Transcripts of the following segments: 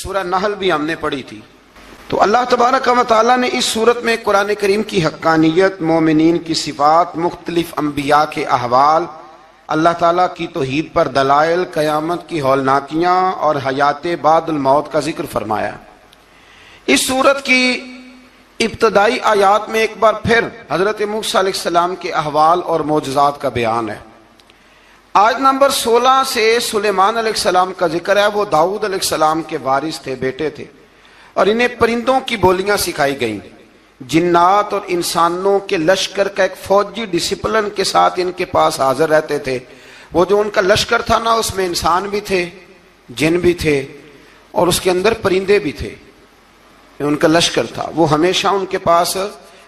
سورہ نحل بھی ہم نے پڑھی تھی. تو اللہ تبارک و تعالیٰ نے اس صورت میں قرآن کریم کی حقانیت، مومنین کی صفات، مختلف انبیاء کے احوال، اللہ تعالیٰ کی توحید پر دلائل، قیامت کی ہولناکیاں اور حیات بعد الموت کا ذکر فرمایا. اس صورت کی ابتدائی آیات میں ایک بار پھر حضرت موسیٰ علیہ السلام کے احوال اور معجزات کا بیان ہے. آیت نمبر 16 سے سلیمان علیہ السلام کا ذکر ہے. وہ داؤد علیہ السلام کے وارث تھے، بیٹے تھے، اور انہیں پرندوں کی بولیاں سکھائی گئیں. جنات اور انسانوں کے لشکر کا ایک فوجی ڈسپلن کے ساتھ ان کے پاس حاضر رہتے تھے. وہ جو ان کا لشکر تھا نا، اس میں انسان بھی تھے، جن بھی تھے، اور اس کے اندر پرندے بھی تھے. ان کا لشکر تھا، وہ ہمیشہ ان کے پاس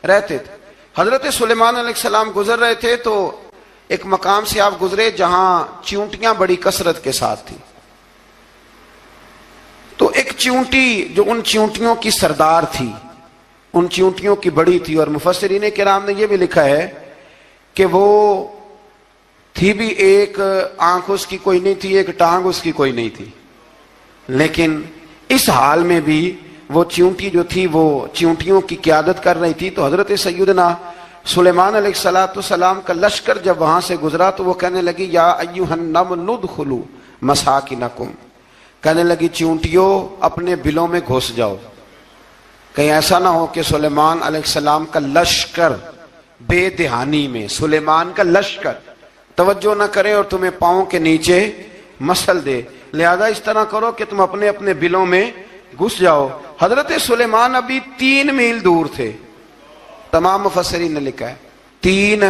رہتے تھے. حضرت سلیمان علیہ السلام گزر رہے تھے تو ایک مقام سے آپ گزرے جہاں چیونٹیاں بڑی کثرت کے ساتھ تھیں. تو ایک چیونٹی جو ان چیونٹیوں کی سردار تھی، ان چیونٹیوں کی بڑی تھی، اور مفسرین کرام نے یہ بھی لکھا ہے کہ وہ تھی بھی، ایک آنکھ اس کی کوئی نہیں تھی، ایک ٹانگ اس کی کوئی نہیں تھی، لیکن اس حال میں بھی وہ چیونٹی جو تھی وہ چیونٹیوں کی قیادت کر رہی تھی. تو حضرت سیدنا سلیمان علیہ السلام کا لشکر جب وہاں سے گزرا تو وہ کہنے لگی یا ایھا النمل ادخلوا مساکنکم، کہنے لگی چیونٹیوں اپنے بلوں میں گھس جاؤ، کہیں ایسا نہ ہو کہ سلیمان علیہ السلام کا لشکر بے دہانی میں، سلیمان کا لشکر توجہ نہ کرے اور تمہیں پاؤں کے نیچے مسل دے. لہذا اس طرح کرو کہ تم اپنے اپنے بلوں میں گھس جاؤ. حضرت سلیمان ابھی 3 میل دور تھے. تمام مفسرین نے لکھا ہے 3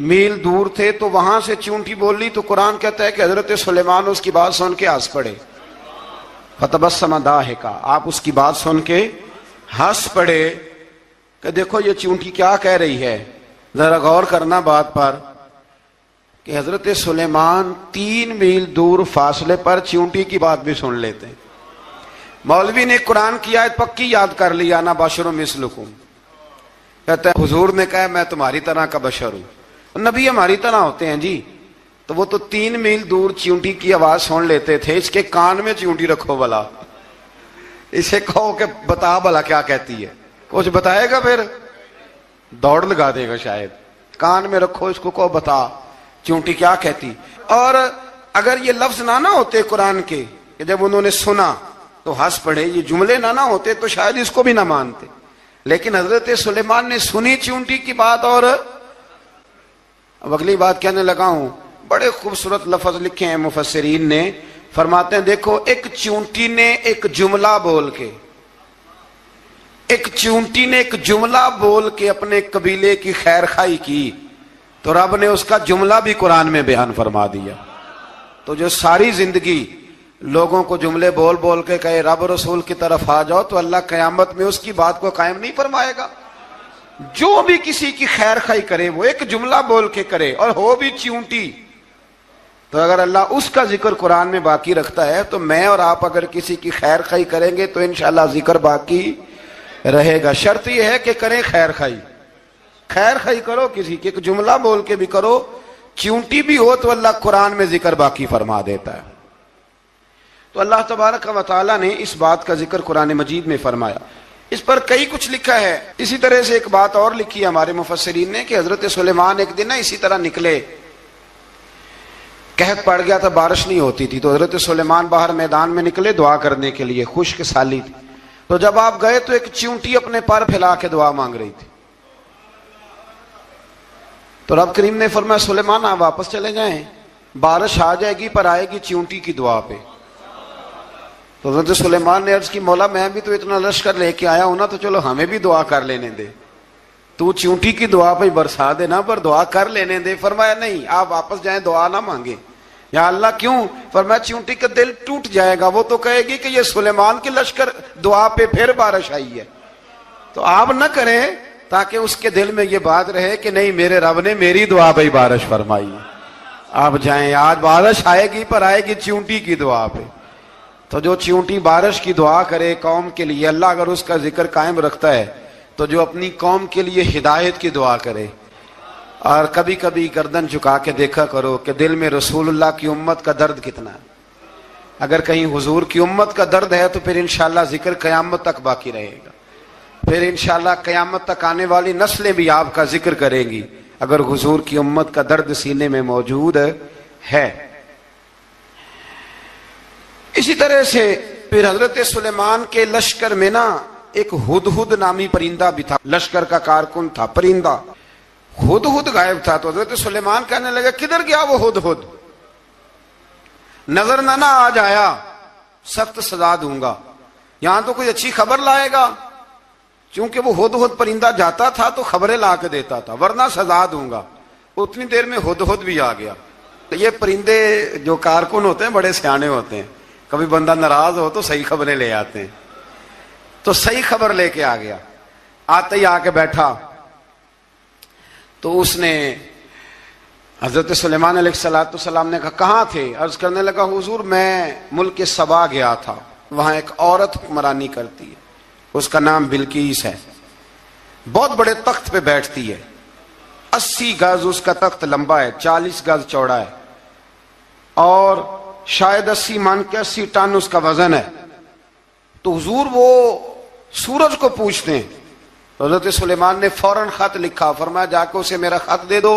میل دور تھے. تو وہاں سے چیونٹی بولی تو قرآن کہتا ہے کہ حضرت سلیمان اس کی بات سن کے ہنس پڑے. فتبسم ضاحکا، آپ اس کی بات سن کے ہنس پڑے کہ دیکھو یہ چیونٹی کیا کہہ رہی ہے. ذرا غور کرنا بات پر کہ حضرت سلیمان 3 میل دور فاصلے پر چیونٹی کی بات بھی سن لیتے ہیں. مولوی نے قرآن کی آیت پکی یاد کر لی، انا بشر مثلکم، کہتا ہے حضور نے کہا میں تمہاری طرح کا بشر ہوں. نبی ہماری طرح ہوتے ہیں جی. تو وہ تو 3 میل دور چیونٹی کی آواز سن لیتے تھے. اس کے کان میں چیونٹی رکھو بلا، اسے کہو کہ بتا بلا کیا کہتی ہے، کچھ بتائے گا پھر دوڑ لگا دے گا شاید. کان میں رکھو، اس کو کہو بتا چیونٹی کیا کہتی. اور اگر یہ لفظ نہ ہوتے قرآن کے کہ جب انہوں نے سنا تو ہنس پڑے، یہ جملے نہ ہوتے تو شاید اس کو بھی نہ مانتے. لیکن حضرت سلیمان نے سنی چیونٹی کی بات. اور اب اگلی بات کہنے لگا ہوں، بڑے خوبصورت لفظ لکھے ہیں مفسرین نے. فرماتے ہیں دیکھو، ایک چیونٹی نے ایک جملہ بول کے، ایک چیونٹی نے ایک جملہ بول کے اپنے قبیلے کی خیر خواہی کی تو رب نے اس کا جملہ بھی قرآن میں بیان فرما دیا. تو جو ساری زندگی لوگوں کو جملے بول بول کے کہے رب رسول کی طرف آ جاؤ، تو اللہ قیامت میں اس کی بات کو قائم نہیں فرمائے گا. جو بھی کسی کی خیر خواہی کرے وہ ایک جملہ بول کے کرے، اور ہو بھی چیونٹی. تو اگر اللہ اس کا ذکر قرآن میں باقی رکھتا ہے تو میں اور آپ اگر کسی کی خیر خواہی کریں گے تو انشاءاللہ ذکر باقی رہے گا. شرط یہ ہے کہ کریں خیر خواہی. خیر خواہی کرو کسی کی، ایک جملہ بول کے بھی کرو، چیونٹی بھی ہو تو اللہ قرآن میں ذکر باقی فرما دیتا ہے. تو اللہ تبارک و تعالیٰ نے اس بات کا ذکر قرآن مجید میں فرمایا. اس پر کئی کچھ لکھا ہے. اسی طرح سے ایک بات اور لکھی ہے ہمارے مفسرین نے کہ حضرت سلیمان ایک دن اسی طرح نکلے، قحط پڑ گیا تھا، بارش نہیں ہوتی تھی. تو حضرت سلیمان باہر میدان میں نکلے دعا کرنے کے لیے، خشک سالی تھی. تو جب آپ گئے تو ایک چیونٹی اپنے پر پھیلا کے دعا مانگ رہی تھی. تو رب کریم نے فرمایا سلیمان آپ واپس چلے جائیں، بارش آ جائے گی پر آئے گی چیونٹی کی دعا پہ. تو حضرت سلیمان نے عرض کی مولا میں بھی تو اتنا لشکر لے کے آیا ہوں نا، تو چلو ہمیں بھی دعا کر لینے دے، تو چیونٹی کی دعا پہ برسا دینا پر دعا کر لینے دے. فرمایا نہیں، آپ واپس جائیں، دعا نہ مانگیں. یا اللہ کیوں؟ فرمایا چیونٹی کا دل ٹوٹ جائے گا، وہ تو کہے گی کہ یہ سلیمان کے لشکر دعا پہ پھر بارش آئی ہے. تو آپ نہ کریں تاکہ اس کے دل میں یہ بات رہے کہ نہیں میرے رب نے میری دعا پہ بارش فرمائی. آپ جائیں، آج بارش آئے گی پر آئے گی چیونٹی کی دعا پہ. تو جو چیونٹی بارش کی دعا کرے قوم کے لیے، اللہ اگر اس کا ذکر قائم رکھتا ہے تو جو اپنی قوم کے لیے ہدایت کی دعا کرے. اور کبھی کبھی گردن جھکا کے دیکھا کرو کہ دل میں رسول اللہ کی امت کا درد کتنا ہے. اگر کہیں حضور کی امت کا درد ہے تو پھر انشاءاللہ ذکر قیامت تک باقی رہے گا، پھر انشاءاللہ قیامت تک آنے والی نسلیں بھی آپ کا ذکر کریں گی اگر حضور کی امت کا درد سینے میں موجود ہے۔ اسی طرح سے پھر حضرت سلیمان کے لشکر میں نا ایک ہدہد نامی پرندہ بھی تھا، لشکر کا کارکن تھا پرندہ۔ ہدہد غائب تھا تو حضرت سلیمان کہنے لگا کدھر گیا وہ ہدہد؟ نظر نہ آ جایا سخت سزا دوں گا، یہاں تو کوئی اچھی خبر لائے گا، چونکہ وہ ہدہد پرندہ جاتا تھا تو خبریں لا کے دیتا تھا، ورنہ سزا دوں گا۔ اتنی دیر میں ہدہد بھی آ گیا۔ یہ پرندے جو کارکن ہوتے ہیں بڑے سیانے ہوتے ہیں، کبھی بندہ ناراض ہو تو صحیح خبریں لے آتے ہیں، تو صحیح خبر لے کے آ گیا۔ آتے ہی آ کے بیٹھا تو اس نے حضرت سلیمان علیہ السلام نے کہا کہاں تھے؟ عرض کرنے لگا حضور میں ملک سبا گیا تھا، وہاں ایک عورت حکمرانی کرتی ہے، اس کا نام بلقیس ہے، بہت بڑے تخت پہ بیٹھتی ہے، 80 گز اس کا تخت لمبا ہے، 40 گز چوڑا ہے، اور شاید 80 من کے 80 ٹن اس کا وزن ہے۔ تو حضور وہ سورج کو پوچھتے ہیں، تو حضرت سلیمان نے فوراً خط لکھا، فرمایا جا کے اسے میرا خط دے دو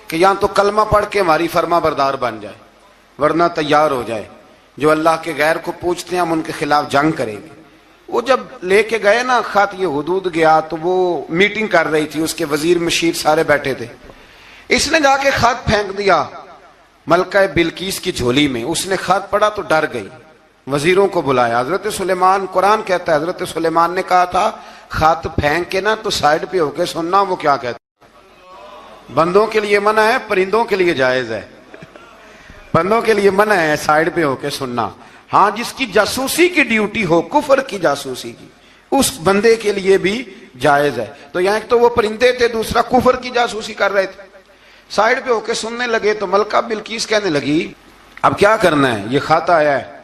کہ یہاں تو کلمہ پڑھ کے ہماری فرما بردار بن جائے، ورنہ تیار ہو جائے، جو اللہ کے غیر کو پوچھتے ہیں ہم ان کے خلاف جنگ کریں گے۔ وہ جب لے کے گئے نا خط، یہ حدود گیا تو وہ میٹنگ کر رہی تھی، اس کے وزیر مشیر سارے بیٹھے تھے، اس نے جا کے خط پھینک دیا ملکہ بلقیس کی جھولی میں۔ اس نے خط پڑھا تو ڈر گئی، وزیروں کو بلایا۔ حضرت سلیمان، قرآن کہتا ہے حضرت سلیمان نے کہا تھا خط پھینک کے نا تو سائڈ پہ ہو کے سننا وہ کیا کہتا ہے۔ بندوں کے لیے منع ہے، پرندوں کے لیے جائز ہے۔ بندوں کے لیے منع ہے سائڈ پہ ہو کے سننا، ہاں جس کی جاسوسی کی ڈیوٹی ہو، کفر کی جاسوسی کی، اس بندے کے لیے بھی جائز ہے۔ تو یہاں ایک تو وہ پرندے تھے، دوسرا کفر کی جاسوسی کر رہے تھے، سائڈ پہ ہو کے سننے لگے۔ تو ملکہ بلقیس کہنے لگی اب کیا کرنا ہے، یہ خط آیا ہے۔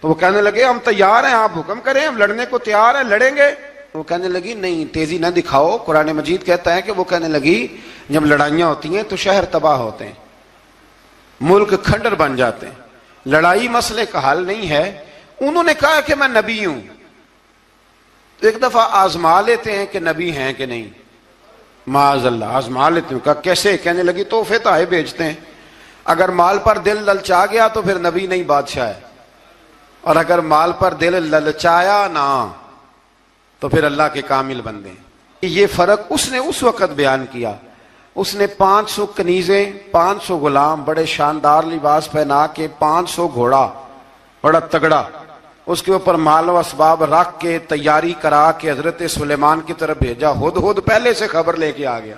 تو وہ کہنے لگے ہم تیار ہیں، آپ حکم کریں، ہم لڑنے کو تیار ہیں، لڑیں گے۔ وہ کہنے لگی نہیں تیزی نہ دکھاؤ، قرآن مجید کہتا ہے کہ وہ کہنے لگی جب لڑائیاں ہوتی ہیں تو شہر تباہ ہوتے ہیں، ملک کھنڈر بن جاتے ہیں، لڑائی مسئلے کا حل نہیں ہے۔ انہوں نے کہا کہ میں نبی ہوں، تو ایک دفعہ آزما لیتے ہیں کہ نبی ہیں کہ نہیں، معاذ اللہ آزما لیتے ہیں۔ کہا کیسے؟ کہنے لگی تحفے تحائف بھیجتے ہیں، اگر مال پر دل للچا گیا تو پھر نبی نہیں بادشاہ ہے، اور اگر مال پر دل للچایا نہ تو پھر اللہ کے کامل بندے ہیں۔ یہ فرق اس نے اس وقت بیان کیا۔ اس نے 500 کنیزیں، 500 غلام، بڑے شاندار لباس پہنا کے، 500 گھوڑا بڑا تگڑا، اس کے اوپر مال و اسباب رکھ کے تیاری کرا کے حضرت سلیمان کی طرف بھیجا۔ ہدہد پہلے سے خبر لے کے آ گیا،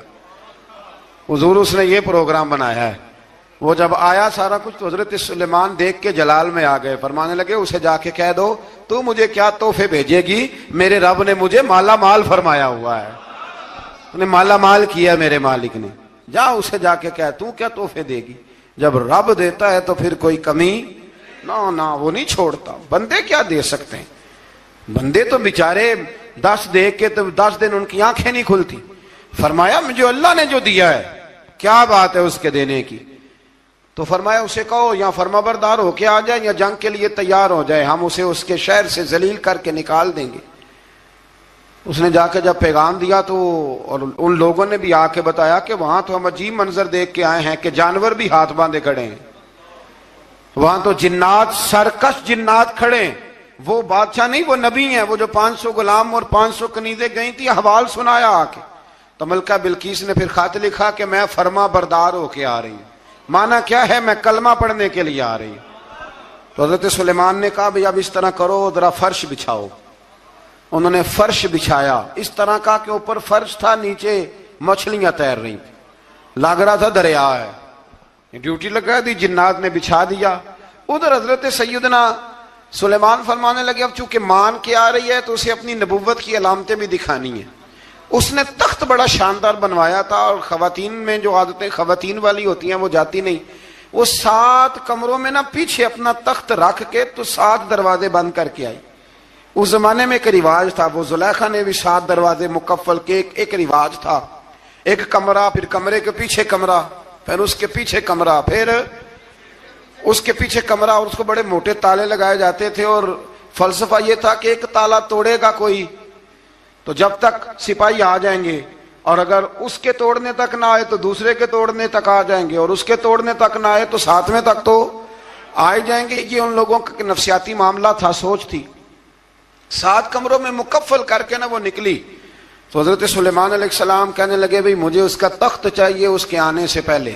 حضور اس نے یہ پروگرام بنایا ہے۔ وہ جب آیا سارا کچھ تو حضرت سلیمان دیکھ کے جلال میں آ گئے، فرمانے لگے اسے جا کے کہہ دو تو مجھے کیا تحفے بھیجے گی، میرے رب نے مجھے مالا مال فرمایا ہوا ہے، انہیں مالا مال کیا میرے مالک نے، جا اسے جا کے کہہ تو کیا تحفے دے گی۔ جب رب دیتا ہے تو پھر کوئی کمی نہ وہ نہیں چھوڑتا۔ بندے کیا دے سکتے ہیں، بندے تو بیچارے 10 دے کے تو 10 دن ان کی آنکھیں نہیں کھلتی۔ فرمایا مجھے اللہ نے جو دیا ہے کیا بات ہے اس کے دینے کی، تو فرمایا اسے کہو یا فرما بردار ہو کے آ جائے یا جنگ کے لیے تیار ہو جائے، ہم اسے اس کے شہر سے ذلیل کر کے نکال دیں گے۔ اس نے جا کے جب پیغام دیا تو اور ان لوگوں نے بھی آ کے بتایا کہ وہاں تو ہم عجیب منظر دیکھ کے آئے ہیں کہ جانور بھی ہاتھ باندھے کھڑے ہیں، وہاں تو جنات، سرکش جنات کھڑے ہیں، وہ بادشاہ نہیں وہ نبی ہیں، وہ جو 500 غلام اور 500 کنیزیں گئی تھی حوال سنایا آ کے۔ تو ملکہ بلقیس نے پھر خط لکھا کہ میں فرما بردار ہو کے آ رہی ہوں۔ مانا کیا ہے، میں کلمہ پڑھنے کے لیے آ رہی ہوں۔ تو حضرت سلیمان نے کہا بھئی اب اس طرح کرو، ذرا فرش بچھاؤ۔ انہوں نے فرش بچھایا، اس طرح کا کہ اوپر فرش تھا، نیچے مچھلیاں تیر رہی تھیں، لگ رہا تھا دریا ہے۔ ڈیوٹی لگا دی، جنات نے بچھا دیا۔ ادھر حضرت سیدنا سلیمان فرمانے لگے اب چونکہ مان کے آ رہی ہے تو اسے اپنی نبوت کی علامتیں بھی دکھانی ہیں۔ اس نے تخت بڑا شاندار بنوایا تھا، اور خواتین میں جو عادتیں خواتین والی ہوتی ہیں وہ جاتی نہیں، وہ 7 کمروں میں نا پیچھے اپنا تخت رکھ کے تو 7 دروازے بند کر کے آئی۔ اس زمانے میں ایک رواج تھا، وہ زلیخا نے بھی 7 دروازے مکفل کے ایک رواج تھا، ایک کمرہ، پھر کمرے کے پیچھے کمرہ، پھر اس کے پیچھے کمرہ، پھر اس کے پیچھے کمرہ اور اس کو بڑے موٹے تالے لگائے جاتے تھے، اور فلسفہ یہ تھا کہ ایک تالا توڑے گا کوئی تو جب تک سپاہی آ جائیں گے، اور اگر اس کے توڑنے تک نہ آئے تو دوسرے کے توڑنے تک آ جائیں گے، اور اس کے توڑنے تک نہ آئے تو ساتویں تک تو آئے جائیں گے۔ یہ ان لوگوں کا نفسیاتی معاملہ تھا، سوچ تھی۔ 7 کمروں میں مکفل کر کے نہ وہ نکلی تو حضرت سلیمان علیہ السلام کہنے لگے بھئی مجھے اس کا تخت چاہیے اس کے آنے سے پہلے،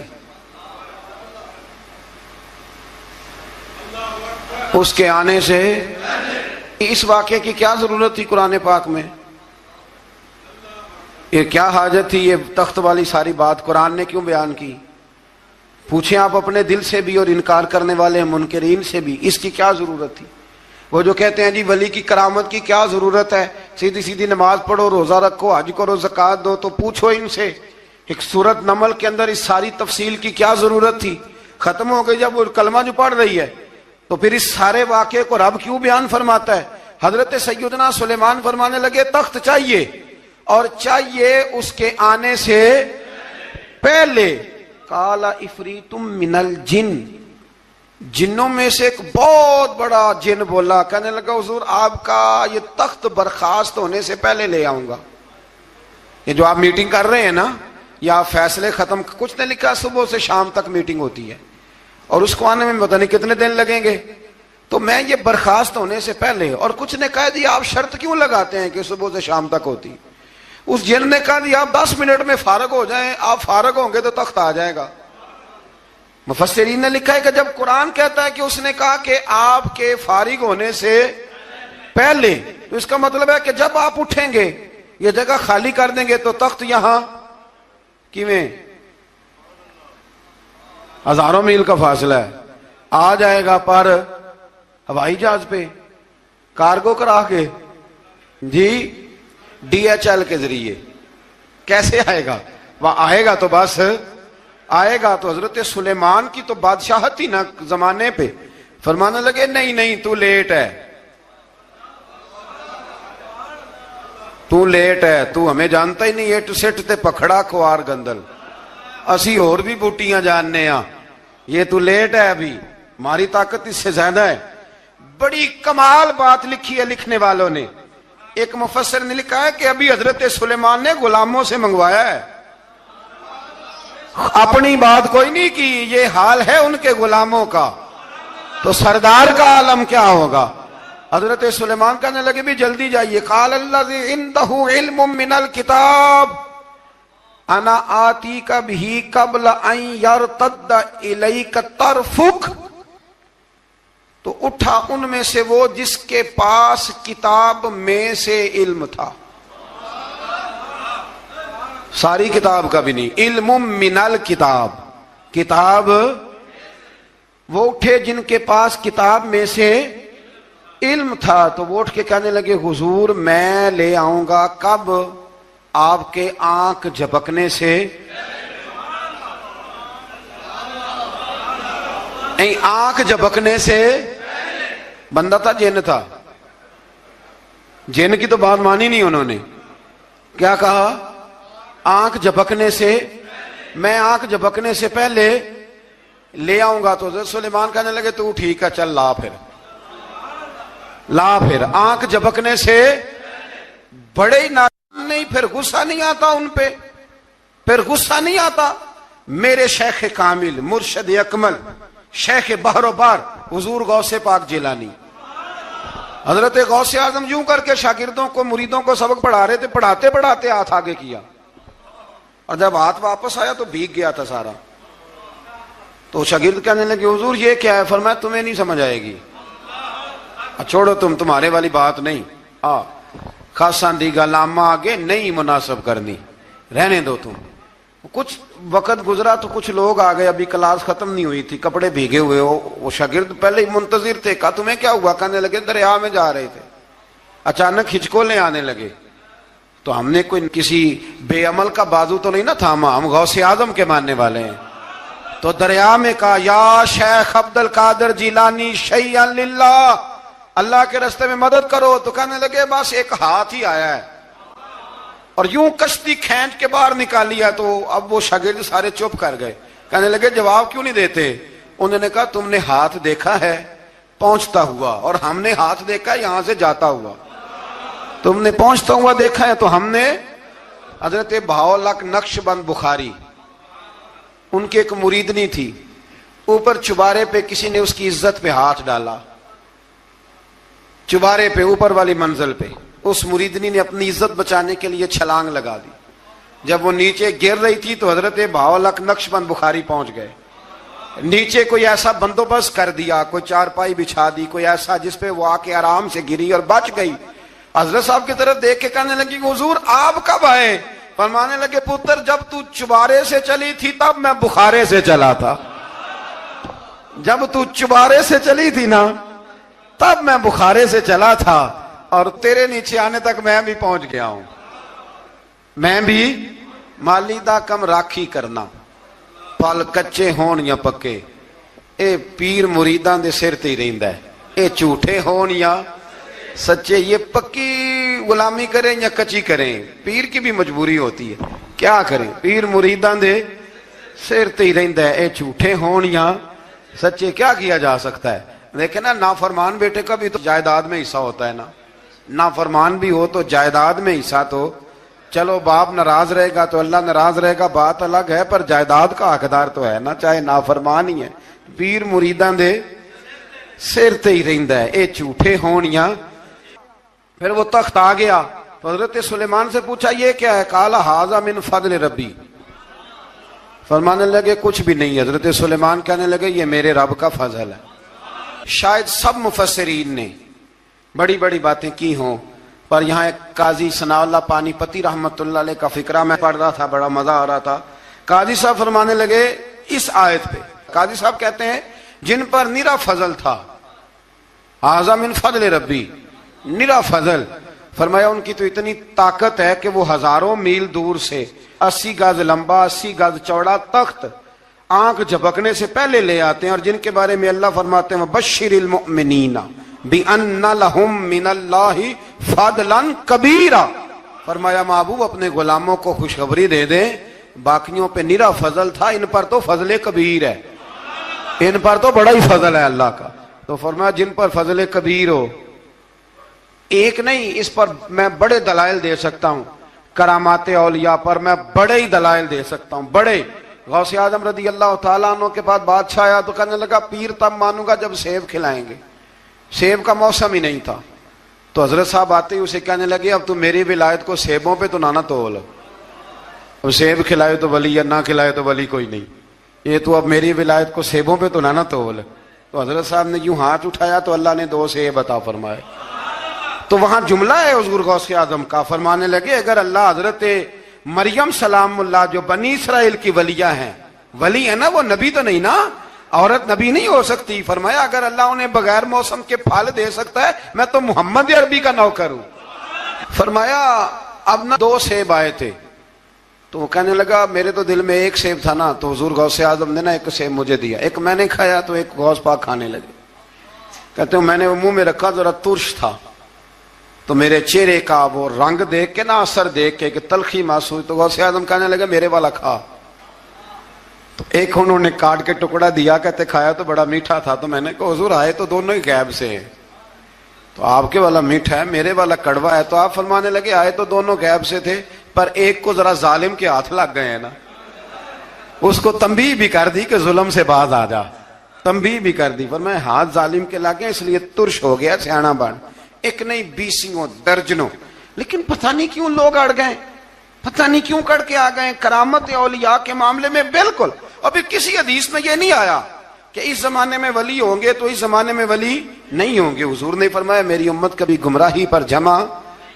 اس کے آنے سے۔ اس واقعے کی کیا ضرورت تھی قرآن پاک میں؟ یہ کیا حاجت تھی یہ تخت والی ساری بات قرآن نے کیوں بیان کی؟ پوچھیں آپ اپنے دل سے بھی اور انکار کرنے والے منکرین سے بھی، اس کی کیا ضرورت تھی؟ وہ جو کہتے ہیں جی ولی کی کرامت کی کیا ضرورت ہے، سیدھی سیدھی نماز پڑھو، روزہ رکھو، حج کرو، زکوٰۃ دو، تو پوچھو ان سے ایک سورت نمل کے اندر اس ساری تفصیل کی کیا ضرورت تھی؟ ختم ہو گئی جب وہ کلمہ جو پڑھ رہی ہے، تو پھر اس سارے واقعے کو رب کیوں بیان فرماتا ہے؟ حضرت سیدنا سلیمان فرمانے لگے تخت چاہیے، اور چاہیے اس کے آنے سے پہلے۔ قال عفریت من الجن، جنوں میں سے ایک بہت بڑا جن بولا، کہنے لگا حضور آپ کا یہ تخت برخاست ہونے سے پہلے لے آؤں گا۔ یہ جو آپ میٹنگ کر رہے ہیں نا، یا فیصلے ختم، کچھ نے لکھا صبح سے شام تک میٹنگ ہوتی ہے اور اس کو آنے میں پتہ نہیں کتنے دن لگیں گے، تو میں یہ برخاست ہونے سے پہلے، اور کچھ نے کہا دی آپ شرط کیوں لگاتے ہیں کہ صبح سے شام تک ہوتی؟ اس جن نے کہا دی آپ 10 منٹ میں فارغ ہو جائیں، آپ فارغ ہوں گے تو تخت آ جائے گا۔ مفسرین نے لکھا ہے کہ جب قرآن کہتا ہے کہ اس نے کہا کہ آپ کے فارغ ہونے سے پہلے، تو اس کا مطلب ہے کہ جب آپ اٹھیں گے، یہ جگہ خالی کر دیں گے تو تخت یہاں کیویں ہزاروں میل کا فاصلہ ہے، آ جائے گا، پر ہوائی جہاز پہ کارگو کرا کے، جی DHL کے ذریعے کیسے آئے گا؟ وہ آئے گا تو بس آئے گا۔ تو حضرت سلیمان کی تو بادشاہت تھی نا زمانے پہ، فرمانے لگے نہیں نہیں تو لیٹ ہے، تو لیٹ ہے، تو ہمیں جانتا ہی نہیں، ایٹ سٹ تے پکھڑا کھوار گندل، اسی اور بھی بوٹیاں جاننے ہاں، یہ تو لیٹ ہے، ابھی ہماری طاقت اس سے زیادہ ہے۔ بڑی کمال بات لکھی ہے لکھنے والوں نے۔ ایک مفسر نے لکھا ہے کہ ابھی حضرت سلیمان نے غلاموں سے منگوایا ہے، اپنی بات کوئی نہیں کی، یہ حال ہے ان کے غلاموں کا، تو سردار کا عالم کیا ہوگا؟ حضرت سلیمان کہنے لگے بھی جلدی جائیے۔ قال الذی عنده علم من الکتاب انا آتیک بہ قبل ان یرتد الیک طرفک، تو اٹھا ان میں سے وہ جس کے پاس کتاب میں سے علم تھا، ساری کتاب کا بھی نہیں، علم من الکتاب، کتاب، وہ اٹھے جن کے پاس کتاب میں سے علم تھا، تو وہ اٹھ کے کہنے لگے حضور میں لے آؤں گا، کب؟ آپ کے آنکھ جھپکنے سے، نہیں آنکھ جھپکنے سے، بندہ تھا جن تھا، جن کی تو بات مانی نہیں انہوں نے، کیا کہا؟ آنکھ جھپکنے سے، میں آنکھ جھپکنے سے پہلے لے آؤں گا۔ تو حضرت سلیمان کہنے لگے تو ٹھیک ہے چل لا پھر، لا پھر، آنکھ جھپکنے سے بڑے ہی نہیں، پھر غصہ نہیں آتا ان پہ، پھر غصہ نہیں آتا۔ میرے شیخ کامل، مرشد اکمل، شیخ بحر و بار، حضور غوث پاک جیلانی، حضرت غوث اعظم یوں کر کے شاگردوں کو، مریدوں کو سبق پڑھا رہے تھے، پڑھاتے پڑھاتے ہاتھ آگے کیا، اور جب ہاتھ واپس آیا تو بھیگ گیا تھا سارا۔ تو شاگرد کہنے لگے حضور یہ کیا ہے؟ فرمایا تمہیں نہیں سمجھ آئے گی، چھوڑو تمہارے والی بات نہیں، خاصاں دی گل آما آگے نہیں مناسب کرنی، رہنے دو تم۔ کچھ وقت گزرا تو کچھ لوگ آ گئے، ابھی کلاس ختم نہیں ہوئی تھی، کپڑے بھیگے ہوئے ہو، وہ شاگرد پہلے ہی منتظر تھے، کہا تمہیں کیا ہوا؟ کہنے لگے دریا میں جا رہے تھے، اچانک ہچکولیں آنے لگے، تو ہم نے کوئی کسی بے عمل کا بازو تو نہیں نہ تھاما، ہم غوث اعظم کے ماننے والے ہیں، تو دریا میں کہا یا شیخ عبد القادر جیلانی شیئا للہ، اللہ کے راستے میں مدد کرو۔ تو کہنے لگے بس ایک ہاتھ ہی آیا ہے، اور یوں کشتی کھینچ کے باہر نکالی ہے۔ تو اب وہ شاگرد سارے چپ کر گئے، کہنے لگے جواب کیوں نہیں دیتے؟ انہوں نے کہا تم نے ہاتھ دیکھا ہے پہنچتا ہوا اور ہم نے ہاتھ دیکھا ہے یہاں سے جاتا ہوا. تم نے پہنچتا ہوا دیکھا ہے تو ہم نے. حضرت بہاؤالحق نقشبند بخاری ان کی ایک مریدنی تھی, اوپر چبارے پہ کسی نے اس کی عزت پہ ہاتھ ڈالا, چبارے پہ اوپر والی منزل پہ. اس مریدنی نے اپنی عزت بچانے کے لیے چھلانگ لگا دی. جب وہ نیچے گر رہی تھی تو حضرت بہاؤالحق نقشبند بخاری پہنچ گئے. نیچے کوئی ایسا بندوبست کر دیا, کوئی چارپائی بچھا دی, کوئی ایسا جس پہ وہ آ کے آرام سے گری اور بچ گئی. حضرت صاحب کی طرف دیکھ کے کہنے لگی حضور آپ کب آئے؟ فرمانے لگے پتر جب تو چبارے سے چلی تھی تب میں بخارے سے چلا تھا. جب تو چبارے سے چلی تھی نا تب میں بخارے سے چلا تھا, اور تیرے نیچے آنے تک میں بھی پہنچ گیا ہوں. میں بھی مالی دا کم راکھی کرنا, پل کچے ہون یا پکے, اے پیر مریداں دے سر تے ہی رہندا ہے. اے جھوٹے ہون یا سچے, یہ پکی غلامی کریں یا کچی کریں, پیر کی بھی مجبوری ہوتی ہے. کیا کریں, پیر مریداں دے سر تے ہی رہندا ہے. اے جھوٹے ہون یا سچے, کیا کیا جا سکتا ہے. دیکھیں نا, نافرمان بیٹے کا بھی تو جائیداد میں حصہ ہوتا ہے نا. نافرمان بھی ہو تو جائیداد میں حصہ تو, چلو باپ ناراض رہے گا تو اللہ ناراض رہے گا, بات الگ ہے, پر جائیداد کا حقدار تو ہے نا, چاہے نافرمان ہی ہے. پیر مریداں دے سر تے ہی رہندا ہے. اے جھوٹے ہون یا. پھر وہ تخت آ گیا تو حضرت سلیمان سے پوچھا یہ کیا ہے؟ قال ھذا من فضل ربی. فرمانے لگے کچھ بھی نہیں. حضرت سلیمان کہنے لگے یہ میرے رب کا فضل ہے. شاید سب مفسرین نے بڑی بڑی باتیں کی ہوں, پر یہاں ایک قاضی ثناء اللہ پانی پتی رحمت اللہ علیہ کا فقرہ میں پڑھ رہا تھا, بڑا مزہ آ رہا تھا. قاضی صاحب فرمانے لگے اس آیت پہ, قاضی صاحب کہتے ہیں جن پر نرا فضل تھا, ھذا من فضل ربی, نرا فضل. فرمایا ان کی تو اتنی طاقت ہے کہ وہ ہزاروں میل دور سے 80 گز لمبا 80 گز چوڑا تخت آنکھ جھپکنے سے پہلے لے آتے ہیں, اور جن کے بارے میں اللہ فرماتے ہیں بشر المؤمنین بِأَنَّ لَهُم مِّنَ اللَّهِ فَضْلًا كَبِيرًا. فرمایا محبوب اپنے غلاموں کو خوشخبری دے دیں, باقیوں پہ نرا فضل تھا, ان پر تو فضل کبیر ہے, ان پر تو بڑا ہی فضل ہے اللہ کا. تو فرمایا جن پر فضل کبیر ہو, ایک نہیں, اس پر میں بڑے دلائل دے سکتا ہوں. کرامات اولیاء پر میں بڑے ہی دلائل دے سکتا ہوں, بڑے. غوث اعظم رضی اللہ تعالیٰ عنہ کے بعد بادشاہ آیا تو کہنے لگا پیر تب مانوں گا جب سیب کھلائیں گے. سیب کا موسم ہی نہیں تھا. تو حضرت صاحب آتے ہی اسے کہنے لگے اب تو میری ولایت کو سیبوں پہ تو نہ تول, اب سیب کھلائے تو ولی یا نہ کھلائے تو ولی کوئی نہیں, یہ تو اب میری ولایت کو سیبوں پہ تو نہ تول. تو حضرت صاحب نے یوں ہاتھ اٹھایا تو اللہ نے 2 سیب عطا فرمائے. تو وہاں جملہ ہے حضور غوث اعظم کا, فرمانے لگے اگر اللہ حضرت مریم سلام اللہ جو بنی اسرائیل کی ولیہ ہیں, ولی ہے نا, وہ نبی تو نہیں نا, عورت نبی نہیں ہو سکتی. فرمایا اگر اللہ انہیں بغیر موسم کے پھل دے سکتا ہے, میں تو محمد عربی کا نوکر ہوں. فرمایا اب نہ 2 سیب آئے تھے, تو وہ کہنے لگا میرے تو دل میں 1 سیب تھا نا, تو حضور غوث اعظم نے نا 1 سیب مجھے دیا, 1 میں نے کھایا تو 1 غوث پاک کھانے لگے. کہتے ہیں میں نے وہ منہ میں رکھا, ذرا ترش تھا, تو میرے چہرے کا وہ رنگ دیکھ کے نا, اثر دیکھ کے کہ تلخی محسوس, تو غوث اعظم کہنے لگے میرے والا کھا. تو 1 انہوں نے کاٹ کے ٹکڑا دیا, کہتے کھایا تو بڑا میٹھا تھا. تو میں نے کہا حضور آئے تو دونوں ہی غیب سے ہیں, تو آپ کے والا میٹھا ہے میرے والا کڑوا ہے. تو آپ فرمانے لگے آئے تو دونوں غیب سے تھے, پر ایک کو ذرا ظالم کے ہاتھ لگ گئے ہیں نا, اس کو تنبیہ بھی کر دی کہ ظلم سے باز آ جا, تنبیہ بھی کر دی. فرمایا ہاتھ ظالم کے لگے اس لیے ترش ہو گیا, سیانا بن. 1 نہیں 20 درجنوں. لیکن پتہ نہیں کیوں لوگ اڑ گئے, پتہ نہیں کیوں کڑ کے آ گئے کرامت اولیاء کے معاملے میں. بالکل ابھی کسی حدیث میں یہ نہیں آیا کہ اس زمانے میں ولی ہوں گے تو اس زمانے میں ولی نہیں ہوں گے. حضور نے فرمایا میری امت کبھی گمراہی پر جمع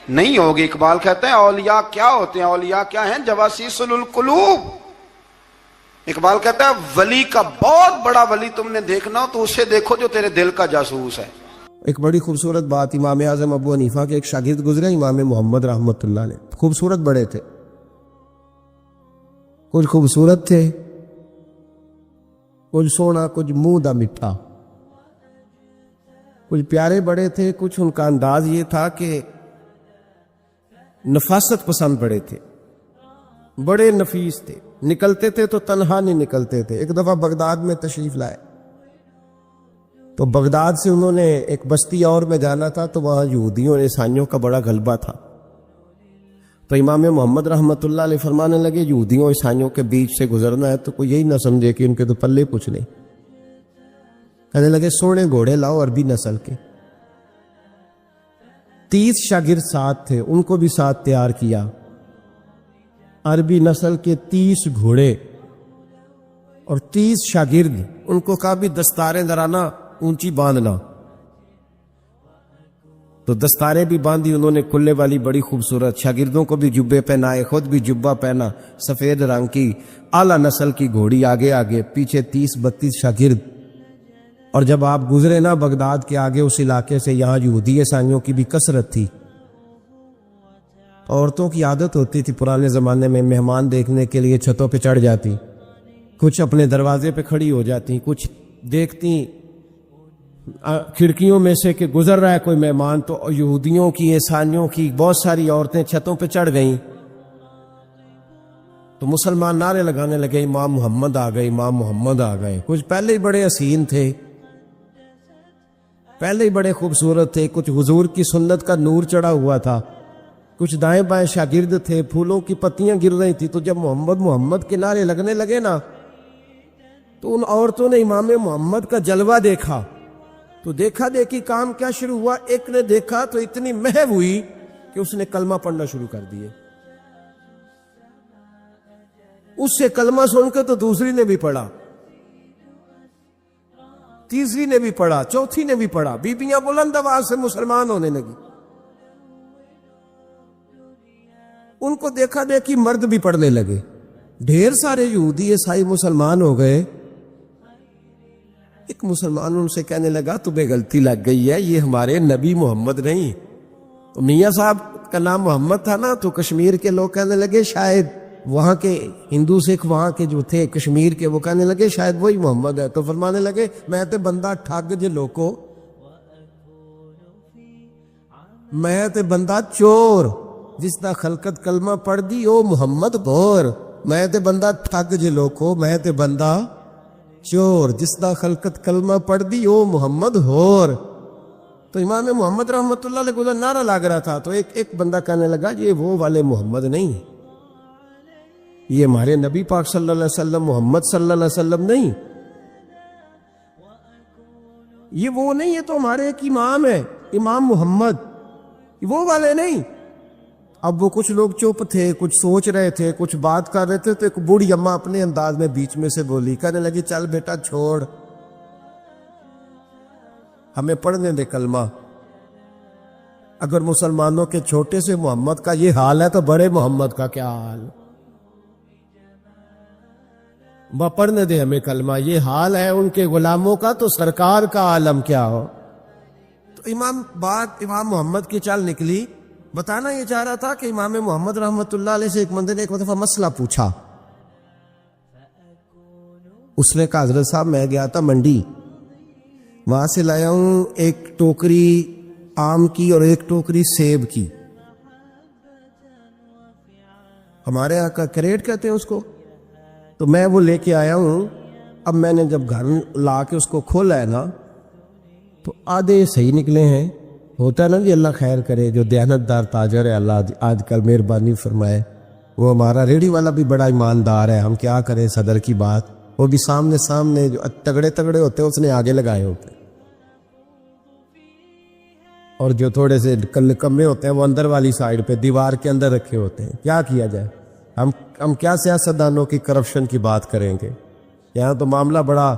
نہیں ہوگی. اقبال کہتے ہیں اولیاء کیا ہوتے ہیں, اولیاء کیا ہیں, جواسیس القلوب. اقبال کہتا ہے ولی کا بہت بڑا ولی تم نے دیکھنا ہو تو اسے دیکھو جو تیرے دل کا جاسوس ہے. ایک بڑی خوبصورت بات امام اعظم ابو حنیفہ کے ایک شاگرد گزرے امام محمد رحمۃ اللہ علیہ. خوبصورت بڑے تھے, کچھ خوبصورت تھے, کچھ سونا, کچھ منہ دا مٹھا, کچھ پیارے بڑے تھے, کچھ ان کا انداز یہ تھا کہ نفاست پسند بڑے تھے, بڑے نفیس تھے. نکلتے تھے تو تنہا نہیں نکلتے تھے. ایک دفعہ بغداد میں تشریف لائے, تو بغداد سے انہوں نے ایک بستی اور میں جانا تھا، تو وہاں یہودیوں اور عیسائیوں کا بڑا غلبہ تھا۔ تو امام محمد رحمۃ اللہ علیہ فرمانے لگے یہودیوں اور عیسائیوں کے بیچ سے گزرنا ہے تو کوئی یہی نہ سمجھے کہ ان کے تو پلے پوچھ لیں۔ کہنے لگے سونے گھوڑے لاؤ عربی نسل کے۔ 30 شاگرد ساتھ تھے، ان کو بھی ساتھ تیار کیا، عربی نسل کے 30 گھوڑے اور 30 شاگرد، ان کو کہا بھی دستاریں درانا اونچی باندھنا، تو دستاریں بھی باندھی انہوں نے کھلے والی بڑی خوبصورت، شاگردوں کو بھی جبے پہنائے، خود بھی جبہ پہنا سفید رنگ کی، اعلیٰ نسل کی گھوڑی آگے آگے، پیچھے 30-32 شاگرد۔ اور جب آپ گزرے نا بغداد کے آگے اس علاقے سے، یہاں یہودی عیسائیوں کی بھی کثرت تھی۔ عورتوں کی عادت ہوتی تھی پرانے زمانے میں مہمان دیکھنے کے لیے چھتوں پہ چڑھ جاتی، کچھ اپنے دروازے پہ کھڑی ہو جاتی، کچھ دیکھتی کھڑکیوں میں سے کہ گزر رہا ہے کوئی مہمان، تو یہودیوں کی عیسائیوں کی بہت ساری عورتیں چھتوں پہ چڑھ گئیں۔ تو مسلمان نعرے لگانے لگے امام محمد آ گئے، امام محمد آ گئے۔ کچھ پہلے ہی بڑے حسین تھے، پہلے ہی بڑے خوبصورت تھے، کچھ حضور کی سنت کا نور چڑھا ہوا تھا، کچھ دائیں بائیں شاگرد تھے، پھولوں کی پتیاں گر رہی تھی۔ تو جب محمد محمد کے نعرے لگنے لگے نا، تو ان عورتوں نے امام محمد کا جلوہ دیکھا، تو دیکھا دیکھی کام کیا شروع ہوا، ایک نے دیکھا تو اتنی محو ہوئی کہ اس نے کلمہ پڑھنا شروع کر دیے۔ اس سے کلمہ سن کے تو دوسری نے بھی پڑھا، تیسری نے بھی پڑھا، چوتھی نے بھی پڑھا، بیبیاں بلند آواز سے مسلمان ہونے لگی۔ ان کو دیکھا دیکھی مرد بھی پڑھنے لگے، ڈھیر سارے یہودی عیسائی مسلمان ہو گئے۔ ایک مسلمان ان سے کہنے لگا تمہیں غلطی لگ گئی ہے، یہ ہمارے نبی محمد نہیں۔ تو میاں صاحب کا نام محمد تھا نا، تو کشمیر کے لوگ کہنے لگے شاید وہاں کے ہندو سکھ وہاں کے جو تھے کشمیر کے، وہ کہنے لگے شاید وہی محمد ہے۔ تو فرمانے لگے میں تے بندہ ٹھگ جے لوکو، میں تے بندہ چور، جس دا خلقت کلمہ پڑھ دی او محمد بور، میں تے بندہ ٹھگ جے لوکو، میں تے بندہ چور، جس دا خلقت کلمہ پڑھ دی او محمد ہور۔ تو امام محمد رحمۃ اللہ علیہ کو نعرہ لگ رہا تھا، تو ایک بندہ کہنے لگا یہ وہ والے محمد نہیں، یہ ہمارے نبی پاک صلی اللہ علیہ وسلم محمد صلی اللہ علیہ وسلم نہیں، یہ وہ نہیں، یہ تو ہمارے ایک امام ہے امام محمد، وہ والے نہیں۔ اب وہ کچھ لوگ چپ تھے، کچھ سوچ رہے تھے، کچھ بات کر رہے تھے، تو ایک بوڑھی اماں اپنے انداز میں بیچ میں سے بولی، کہنے لگی چل بیٹا چھوڑ، ہمیں پڑھنے دے کلمہ۔ اگر مسلمانوں کے چھوٹے سے محمد کا یہ حال ہے تو بڑے محمد کا کیا حال؟ وہ پڑھنے دے ہمیں کلمہ، یہ حال ہے ان کے غلاموں کا، تو سرکار کا عالم کیا ہو۔ تو امام محمد کی چال نکلی، بتانا یہ چاہ رہا تھا کہ امام محمد رحمۃ اللہ علیہ سے ایک بندے نے ایک دفعہ مسئلہ پوچھا۔ اس نے کہا حضرت صاحب میں گیا تھا منڈی، وہاں سے لایا ہوں ایک ٹوکری آم کی اور ایک ٹوکری سیب کی، ہمارے یہاں کا کریٹ کہتے ہیں اس کو، تو میں وہ لے کے آیا ہوں۔ اب میں نے جب گھر لا کے اس کو کھولا ہے نا، تو آدھے صحیح نکلے ہیں، ہوتا ہے نا جی اللہ خیر کرے، جو دیانتدار تاجر ہے اللہ آج کل مہربانی فرمائے، وہ ہمارا ریڑھی والا بھی بڑا ایماندار ہے، ہم کیا کریں صدر کی بات، وہ بھی سامنے جو تگڑے ہوتے ہیں اس نے آگے لگائے ہوتے ہیں، اور جو تھوڑے سے کمے ہوتے ہیں وہ اندر والی سائیڈ پہ دیوار کے اندر رکھے ہوتے ہیں۔ کیا کیا جائے، ہم کیا سیاستدانوں کی کرپشن کی بات کریں گے، یہاں تو معاملہ بڑا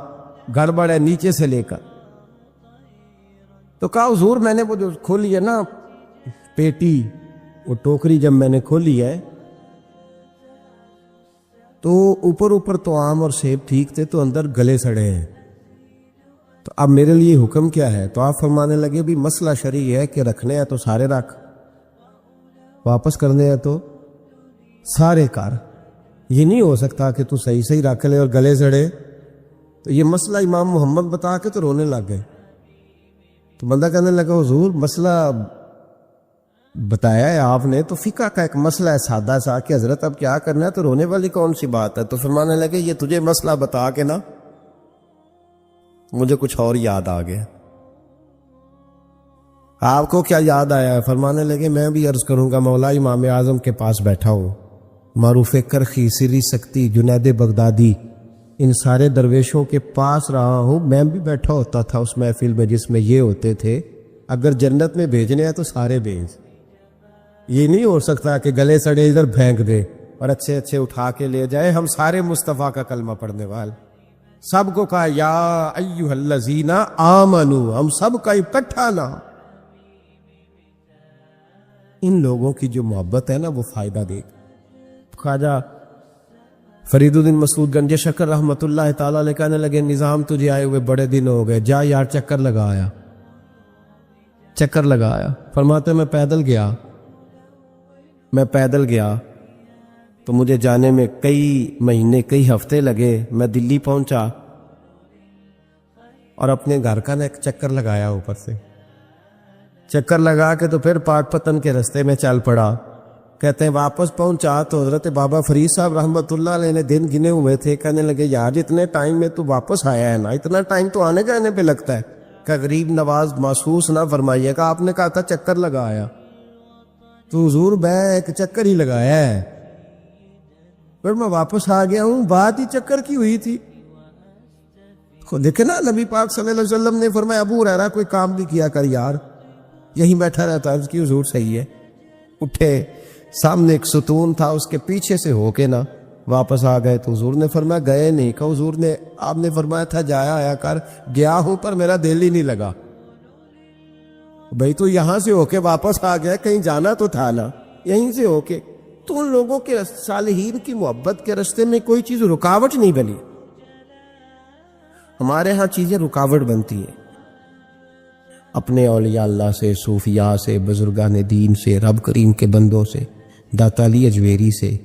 گڑبڑ ہے نیچے سے لے کر۔ تو کہا حضور میں نے وہ جو کھولی ہے نا پیٹی، وہ ٹوکری جب میں نے کھولی ہے تو اوپر تو آم اور سیب ٹھیک تھے، تو اندر گلے سڑے ہیں، تو اب میرے لیے حکم کیا ہے؟ تو آپ فرمانے لگے بھی مسئلہ شرعی ہے کہ رکھنے ہیں تو سارے رکھ، واپس کرنے ہیں تو سارے کر، یہ نہیں ہو سکتا کہ تو صحیح رکھ لے اور گلے سڑے۔ تو یہ مسئلہ امام محمد بتا کے تو رونے لگ گئے۔ تو بندہ کہنے لگا حضور مسئلہ بتایا ہے آپ نے، تو فقہ کا ایک مسئلہ ہے سادہ سا کہ حضرت اب کیا کرنا ہے، تو رونے والی کون سی بات ہے؟ تو فرمانے لگے یہ تجھے مسئلہ بتا کے نا مجھے کچھ اور یاد آ گیا. آپ کو کیا یاد آیا؟ فرمانے لگے میں بھی عرض کروں گا مولا امام اعظم کے پاس بیٹھا ہوں، معروف کرخی، سری سکتی، جنید بغدادی، ان سارے درویشوں کے پاس رہا ہوں. میں بھی بیٹھا ہوتا تھا اس محفل میں جس میں یہ ہوتے تھے اگر جنت میں بھیجنے ہیں تو سارے بھیج. یہ نہیں ہو سکتا کہ گلے سڑے ادھر پھینک دے اور اچھے اچھے اٹھا کے لے جائے. ہم سارے مصطفیٰ کا کلمہ پڑھنے والے، سب کو کہا یا ایھا الذین آمنو، ہم سب کا اکٹھا نام. ان لوگوں کی جو محبت ہے نا وہ فائدہ دے. خواجہ فرید الدین مسعود گنج شکر رحمۃ اللہ تعالیٰ علیہ کہنے لگے نظام تجھے آئے ہوئے بڑے دن ہو گئے، جا یار چکر لگایا. چکر لگایا. فرماتے میں پیدل گیا تو مجھے جانے میں کئی مہینے کئی ہفتے لگے. میں دلی پہنچا اور اپنے گھر کا نا ایک چکر لگایا اوپر سے. چکر لگا کے تو پھر پاک پتن کے رستے میں چل پڑا. کہتے ہیں واپس پہنچا تو حضرت بابا فرید صاحب رحمۃ اللہ علیہ نے دن گنے ہوئے تھے. کہنے لگے یار اتنے ٹائم میں تو واپس آیا ہے نا، اتنا ٹائم تو آنے جانے پہ لگتا ہے، کہ غریب نواز محسوس نہ فرمائیے گا. آپ نے کہا تھا چکر لگایا تو حضور میں ایک چکر ہی لگایا ہے، پھر میں واپس آ گیا ہوں. بات ہی چکر کی ہوئی تھی. دیکھے نا نبی پاک صلی اللہ علیہ وسلم نے فرمایا ابو ہریرہ کوئی کام نہیں کیا کر یار، یہیں بیٹھا رہتا. عرض کی حضور صحیح ہے. اٹھے، سامنے ایک ستون تھا اس کے پیچھے سے ہو کے نا واپس آ گئے. تو حضور نے فرمایا گئے نہیں. کہ حضور نے آپ نے فرمایا تھا جایا آیا کر. گیا ہوں پر میرا دل ہی نہیں لگا. بھئی تو یہاں سے ہو کے واپس آ گیا، کہیں جانا تو تھا نا، یہیں سے ہو کے. تو ان لوگوں کے صالحین کی محبت کے راستے میں کوئی چیز رکاوٹ نہیں بنی. ہمارے ہاں چیزیں رکاوٹ بنتی ہیں. اپنے اولیاء اللہ سے، صوفیاء سے، بزرگان دین سے، رب کریم کے بندوں سے، داتا علی اجمیری سے،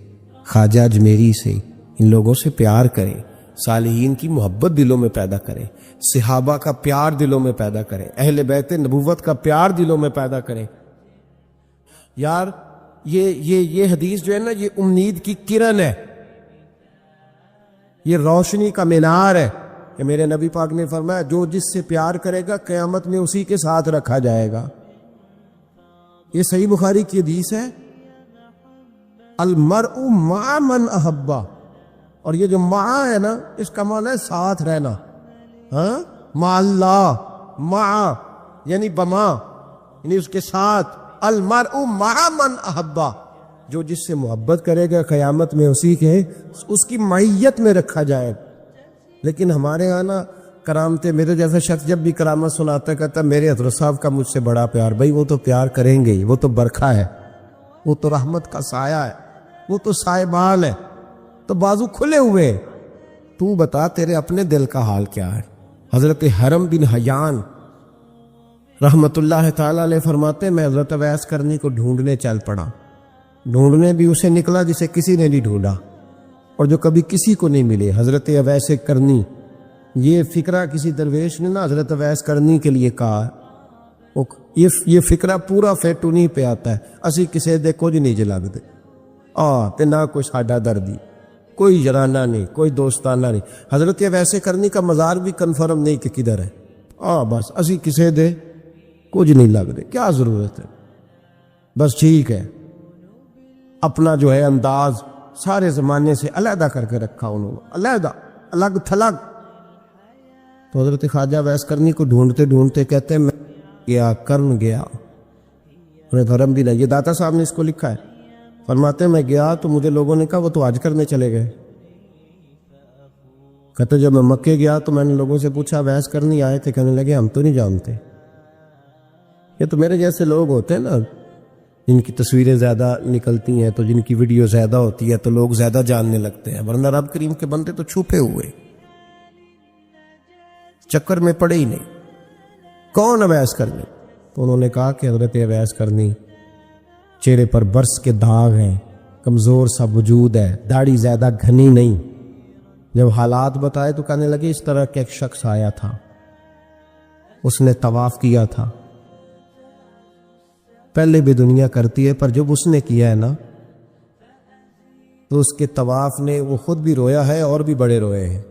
خواجہ اجمیری سے، ان لوگوں سے پیار کریں. صالحین کی محبت دلوں میں پیدا کریں، صحابہ کا پیار دلوں میں پیدا کریں، اہل بیت نبوت کا پیار دلوں میں پیدا کریں. یار یہ حدیث جو ہے نا یہ امید کی کرن ہے، یہ روشنی کا مینار ہے کہ میرے نبی پاک نے فرمایا جو جس سے پیار کرے گا قیامت میں اسی کے ساتھ رکھا جائے گا. یہ صحیح بخاری کی حدیث ہے، المرء مع من احبا. اور یہ جو مع ہے نا اس کا معنی ہے ساتھ رہنا. ہاں، مع اللہ، مع یعنی بما یعنی اس کے ساتھ. المرء مع من احبا، جو جس سے محبت کرے گا قیامت میں اسی کے اس کی معیت میں رکھا جائے. لیکن ہمارے یہاں نا کرامتیں، میرے جیسا شخص جب بھی کرامت سناتا کہتا میرے حضرت صاحب کا مجھ سے بڑا پیار. بھائی وہ تو پیار کریں گے ہی، وہ تو برکھا ہے، وہ تو رحمت کا سایہ ہے، وہ تو سائبان ہے، تو بازو کھلے ہوئے. تو بتا تیرے اپنے دل کا حال کیا ہے. حضرت حرم بن حیان رحمت اللہ تعالیٰ علیہ فرماتے میں حضرت اویس کرنی کو ڈھونڈنے چل پڑا. ڈھونڈنے بھی اسے نکلا جسے کسی نے نہیں ڈھونڈا اور جو کبھی کسی کو نہیں ملے. حضرت اویس کرنی، یہ فکرہ کسی درویش نے نا حضرت اویس کرنی کے لیے کہا. یہ فکرہ پورا فیٹ انہی پہ آتا ہے. اسی کسی دے کچھ نہیں جلگ دے تے نہ کوئی ساڈا دردی، کوئی جرانہ نہیں، کوئی دوستانہ نہیں. حضرت اویس کرنی کا مزار بھی کنفرم نہیں کہ کدھر ہے. بس اسی کسی دے کچھ نہیں لگ دے. کیا ضرورت ہے؟ بس ٹھیک ہے، اپنا جو ہے انداز سارے زمانے سے علیحدہ کر کے رکھا انہوں نے، علیحدہ، الگ تھلگ. تو حضرت خواجہ اویس کرنی کو ڈھونڈتے ڈھونڈتے کہتے ہیں میں گیا، کرن گیا. انہیں دھرم بھی نہیں، یہ داتا صاحب نے اس کو لکھا ہے. فرماتے میں گیا تو مجھے لوگوں نے کہا وہ تو حج کرنے چلے گئے. کہتے جب میں مکے گیا تو میں نے لوگوں سے پوچھا اویس کرنی آئے تھے؟ کہنے لگے ہم تو نہیں جانتے. یہ تو میرے جیسے لوگ ہوتے ہیں نا جن کی تصویریں زیادہ نکلتی ہیں تو جن کی ویڈیو زیادہ ہوتی ہے تو لوگ زیادہ جاننے لگتے ہیں، ورنہ رب کریم کے بندے تو چھپے ہوئے، چکر میں پڑے ہی نہیں. کون اویس کرنی؟ تو انہوں نے کہا کہ حضرت اویس کرنی، چہرے پر برس کے داغ ہیں، کمزور سا وجود ہے، داڑھی زیادہ گھنی نہیں. جب حالات بتائے تو کہنے لگے اس طرح کا ایک شخص آیا تھا، اس نے طواف کیا تھا. پہلے بھی دنیا کرتی ہے پر جب اس نے کیا ہے نا تو اس کے طواف نے وہ خود بھی رویا ہے اور بھی بڑے روئے ہیں.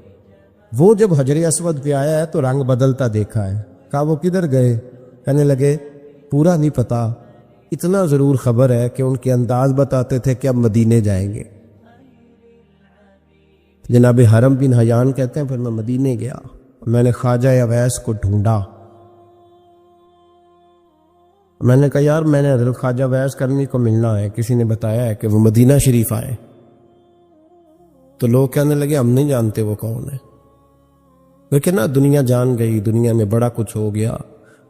وہ جب حجر اسود پہ آیا ہے تو رنگ بدلتا دیکھا ہے. کہا وہ کدھر گئے؟ کہنے لگے پورا نہیں پتا، اتنا ضرور خبر ہے کہ ان کے انداز بتاتے تھے کہ اب مدینے جائیں گے. جناب حرم بن حیان کہتے ہیں پھر میں مدینے گیا، میں نے خواجہ اویس کو ڈھونڈا. میں نے کہا یار میں نے حضرت خواجہ اویس کرنی کو ملنا ہے، کسی نے بتایا ہے کہ وہ مدینہ شریف آئے. تو لوگ کہنے لگے ہم نہیں جانتے وہ کون ہے. لیکن نا دنیا جان گئی، دنیا میں بڑا کچھ ہو گیا،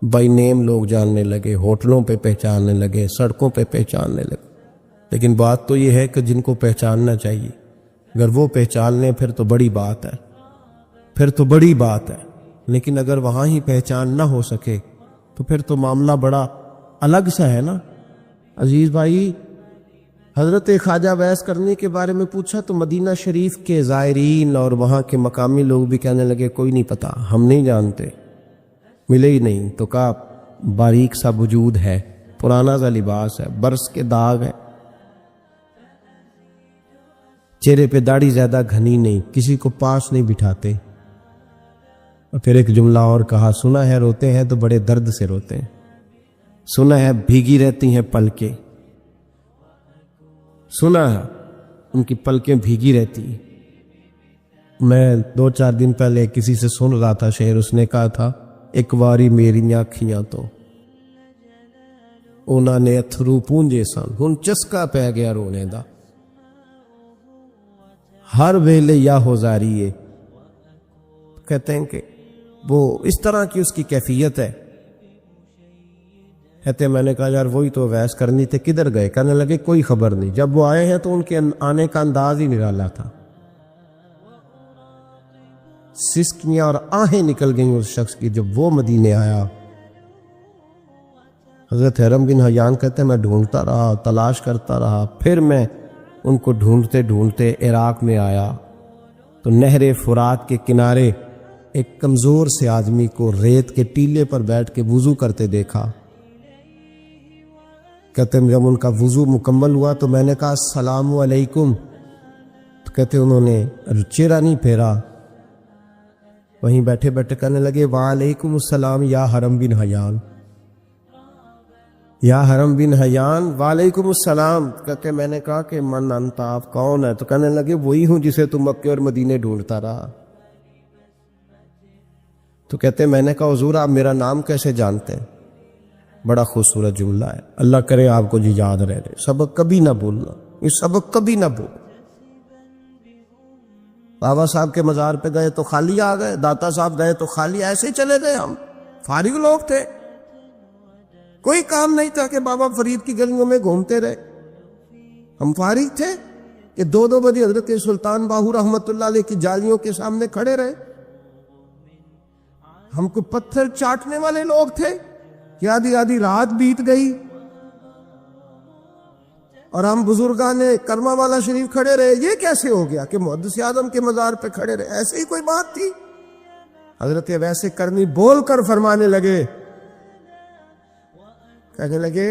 بائی نیم لوگ جاننے لگے، ہوٹلوں پہ پہچاننے لگے، سڑکوں پہ پہچاننے لگے. لیکن بات تو یہ ہے کہ جن کو پہچاننا چاہیے اگر وہ پہچان لیں پھر تو بڑی بات ہے، پھر تو بڑی بات ہے. لیکن اگر وہاں ہی پہچان نہ ہو سکے تو پھر تو معاملہ بڑا الگ سا ہے نا. عزیز بھائی، حضرت خواجہ اویس کرنی کے بارے میں پوچھا تو مدینہ شریف کے زائرین اور وہاں کے مقامی لوگ بھی کہنے لگے کوئی نہیں پتا، ہم نہیں جانتے، ملے ہی نہیں. تو کہا باریک سا وجود ہے، پرانا سا لباس ہے، برس کے داغ ہے، چہرے پہ داڑھی زیادہ گھنی نہیں، کسی کو پاس نہیں بٹھاتے. اور پھر ایک جملہ اور کہا، سنا ہے روتے ہیں تو بڑے درد سے روتے ہیں، سنا ہے بھیگی رہتی ہیں پلکیں، سنا ہے ان کی پلکیں بھیگی رہتی ہیں. میں 2-4 دن پہلے کسی سے سن رہا تھا شعر، اس نے کہا تھا ایک واری میریاں کھیاں تو انہوں نے اتھرو پونجے سن، ہن چسکا پہ گیا رونے دا، ہر ویلے یا ہوزاریے. کہتے ہیں کہ وہ اس طرح کی اس کی کیفیت ہے. کہتے ہیں میں نے کہا یار وہی تو اویس کرنی تھے، کدھر گئے؟ کہنے لگے کوئی خبر نہیں. جب وہ آئے ہیں تو ان کے آنے کا انداز ہی نرالا تھا، سسکیاں اور آہیں نکل گئیں اس شخص کی جب وہ مدینے آیا. حضرت حرم بن حیان کہتے ہیں میں ڈھونڈتا رہا، تلاش کرتا رہا، پھر میں ان کو ڈھونڈتے ڈھونڈتے عراق میں آیا تو نہر فرات کے کنارے ایک کمزور سے آدمی کو ریت کے ٹیلے پر بیٹھ کے وضو کرتے دیکھا. کہتے ہیں جب ان کا وضو مکمل ہوا تو میں نے کہا السلام علیکم، تو کہتے انہوں نے چہرہ نہیں پھیرا، وہیں بیٹھے بیٹھے کہنے لگے وعلیکم السلام یا حرم بن حیان، یا حرم بن حیان وعلیکم السلام. کہتے میں نے کہا کہ من انت، آپ کون ہے؟ تو کہنے لگے وہی ہوں جسے تم مکے اور مدینے ڈھونڈتا رہا. تو کہتے میں نے کہا حضور آپ میرا نام کیسے جانتے ہیں؟ بڑا خوبصورت جملہ ہے، اللہ کرے آپ کو جی یاد رہے، سبق کبھی نہ بھولنا، یہ سبق کبھی نہ بھول. بابا صاحب کے مزار پہ گئے تو خالی آ گئے، داتا صاحب گئے تو خالی، ایسے ہی چلے گئے. ہم فارغ لوگ تھے، کوئی کام نہیں تھا کہ بابا فرید کی گلیوں میں گھومتے رہے. ہم فارغ تھے کہ 2 بجے حضرت سلطان باہو رحمت اللہ علیہ کی جالیوں کے سامنے کھڑے رہے. ہم کو پتھر چاٹنے والے لوگ تھے کہ آدھی آدھی رات بیت گئی اور ہم بزرگان کرما والا شریف کھڑے رہے. یہ کیسے ہو گیا کہ محدث اعظم کے مزار پہ کھڑے رہے؟ ایسے ہی کوئی بات تھی؟ حضرت ویسے کرنی بول کر فرمانے لگے، کہنے لگے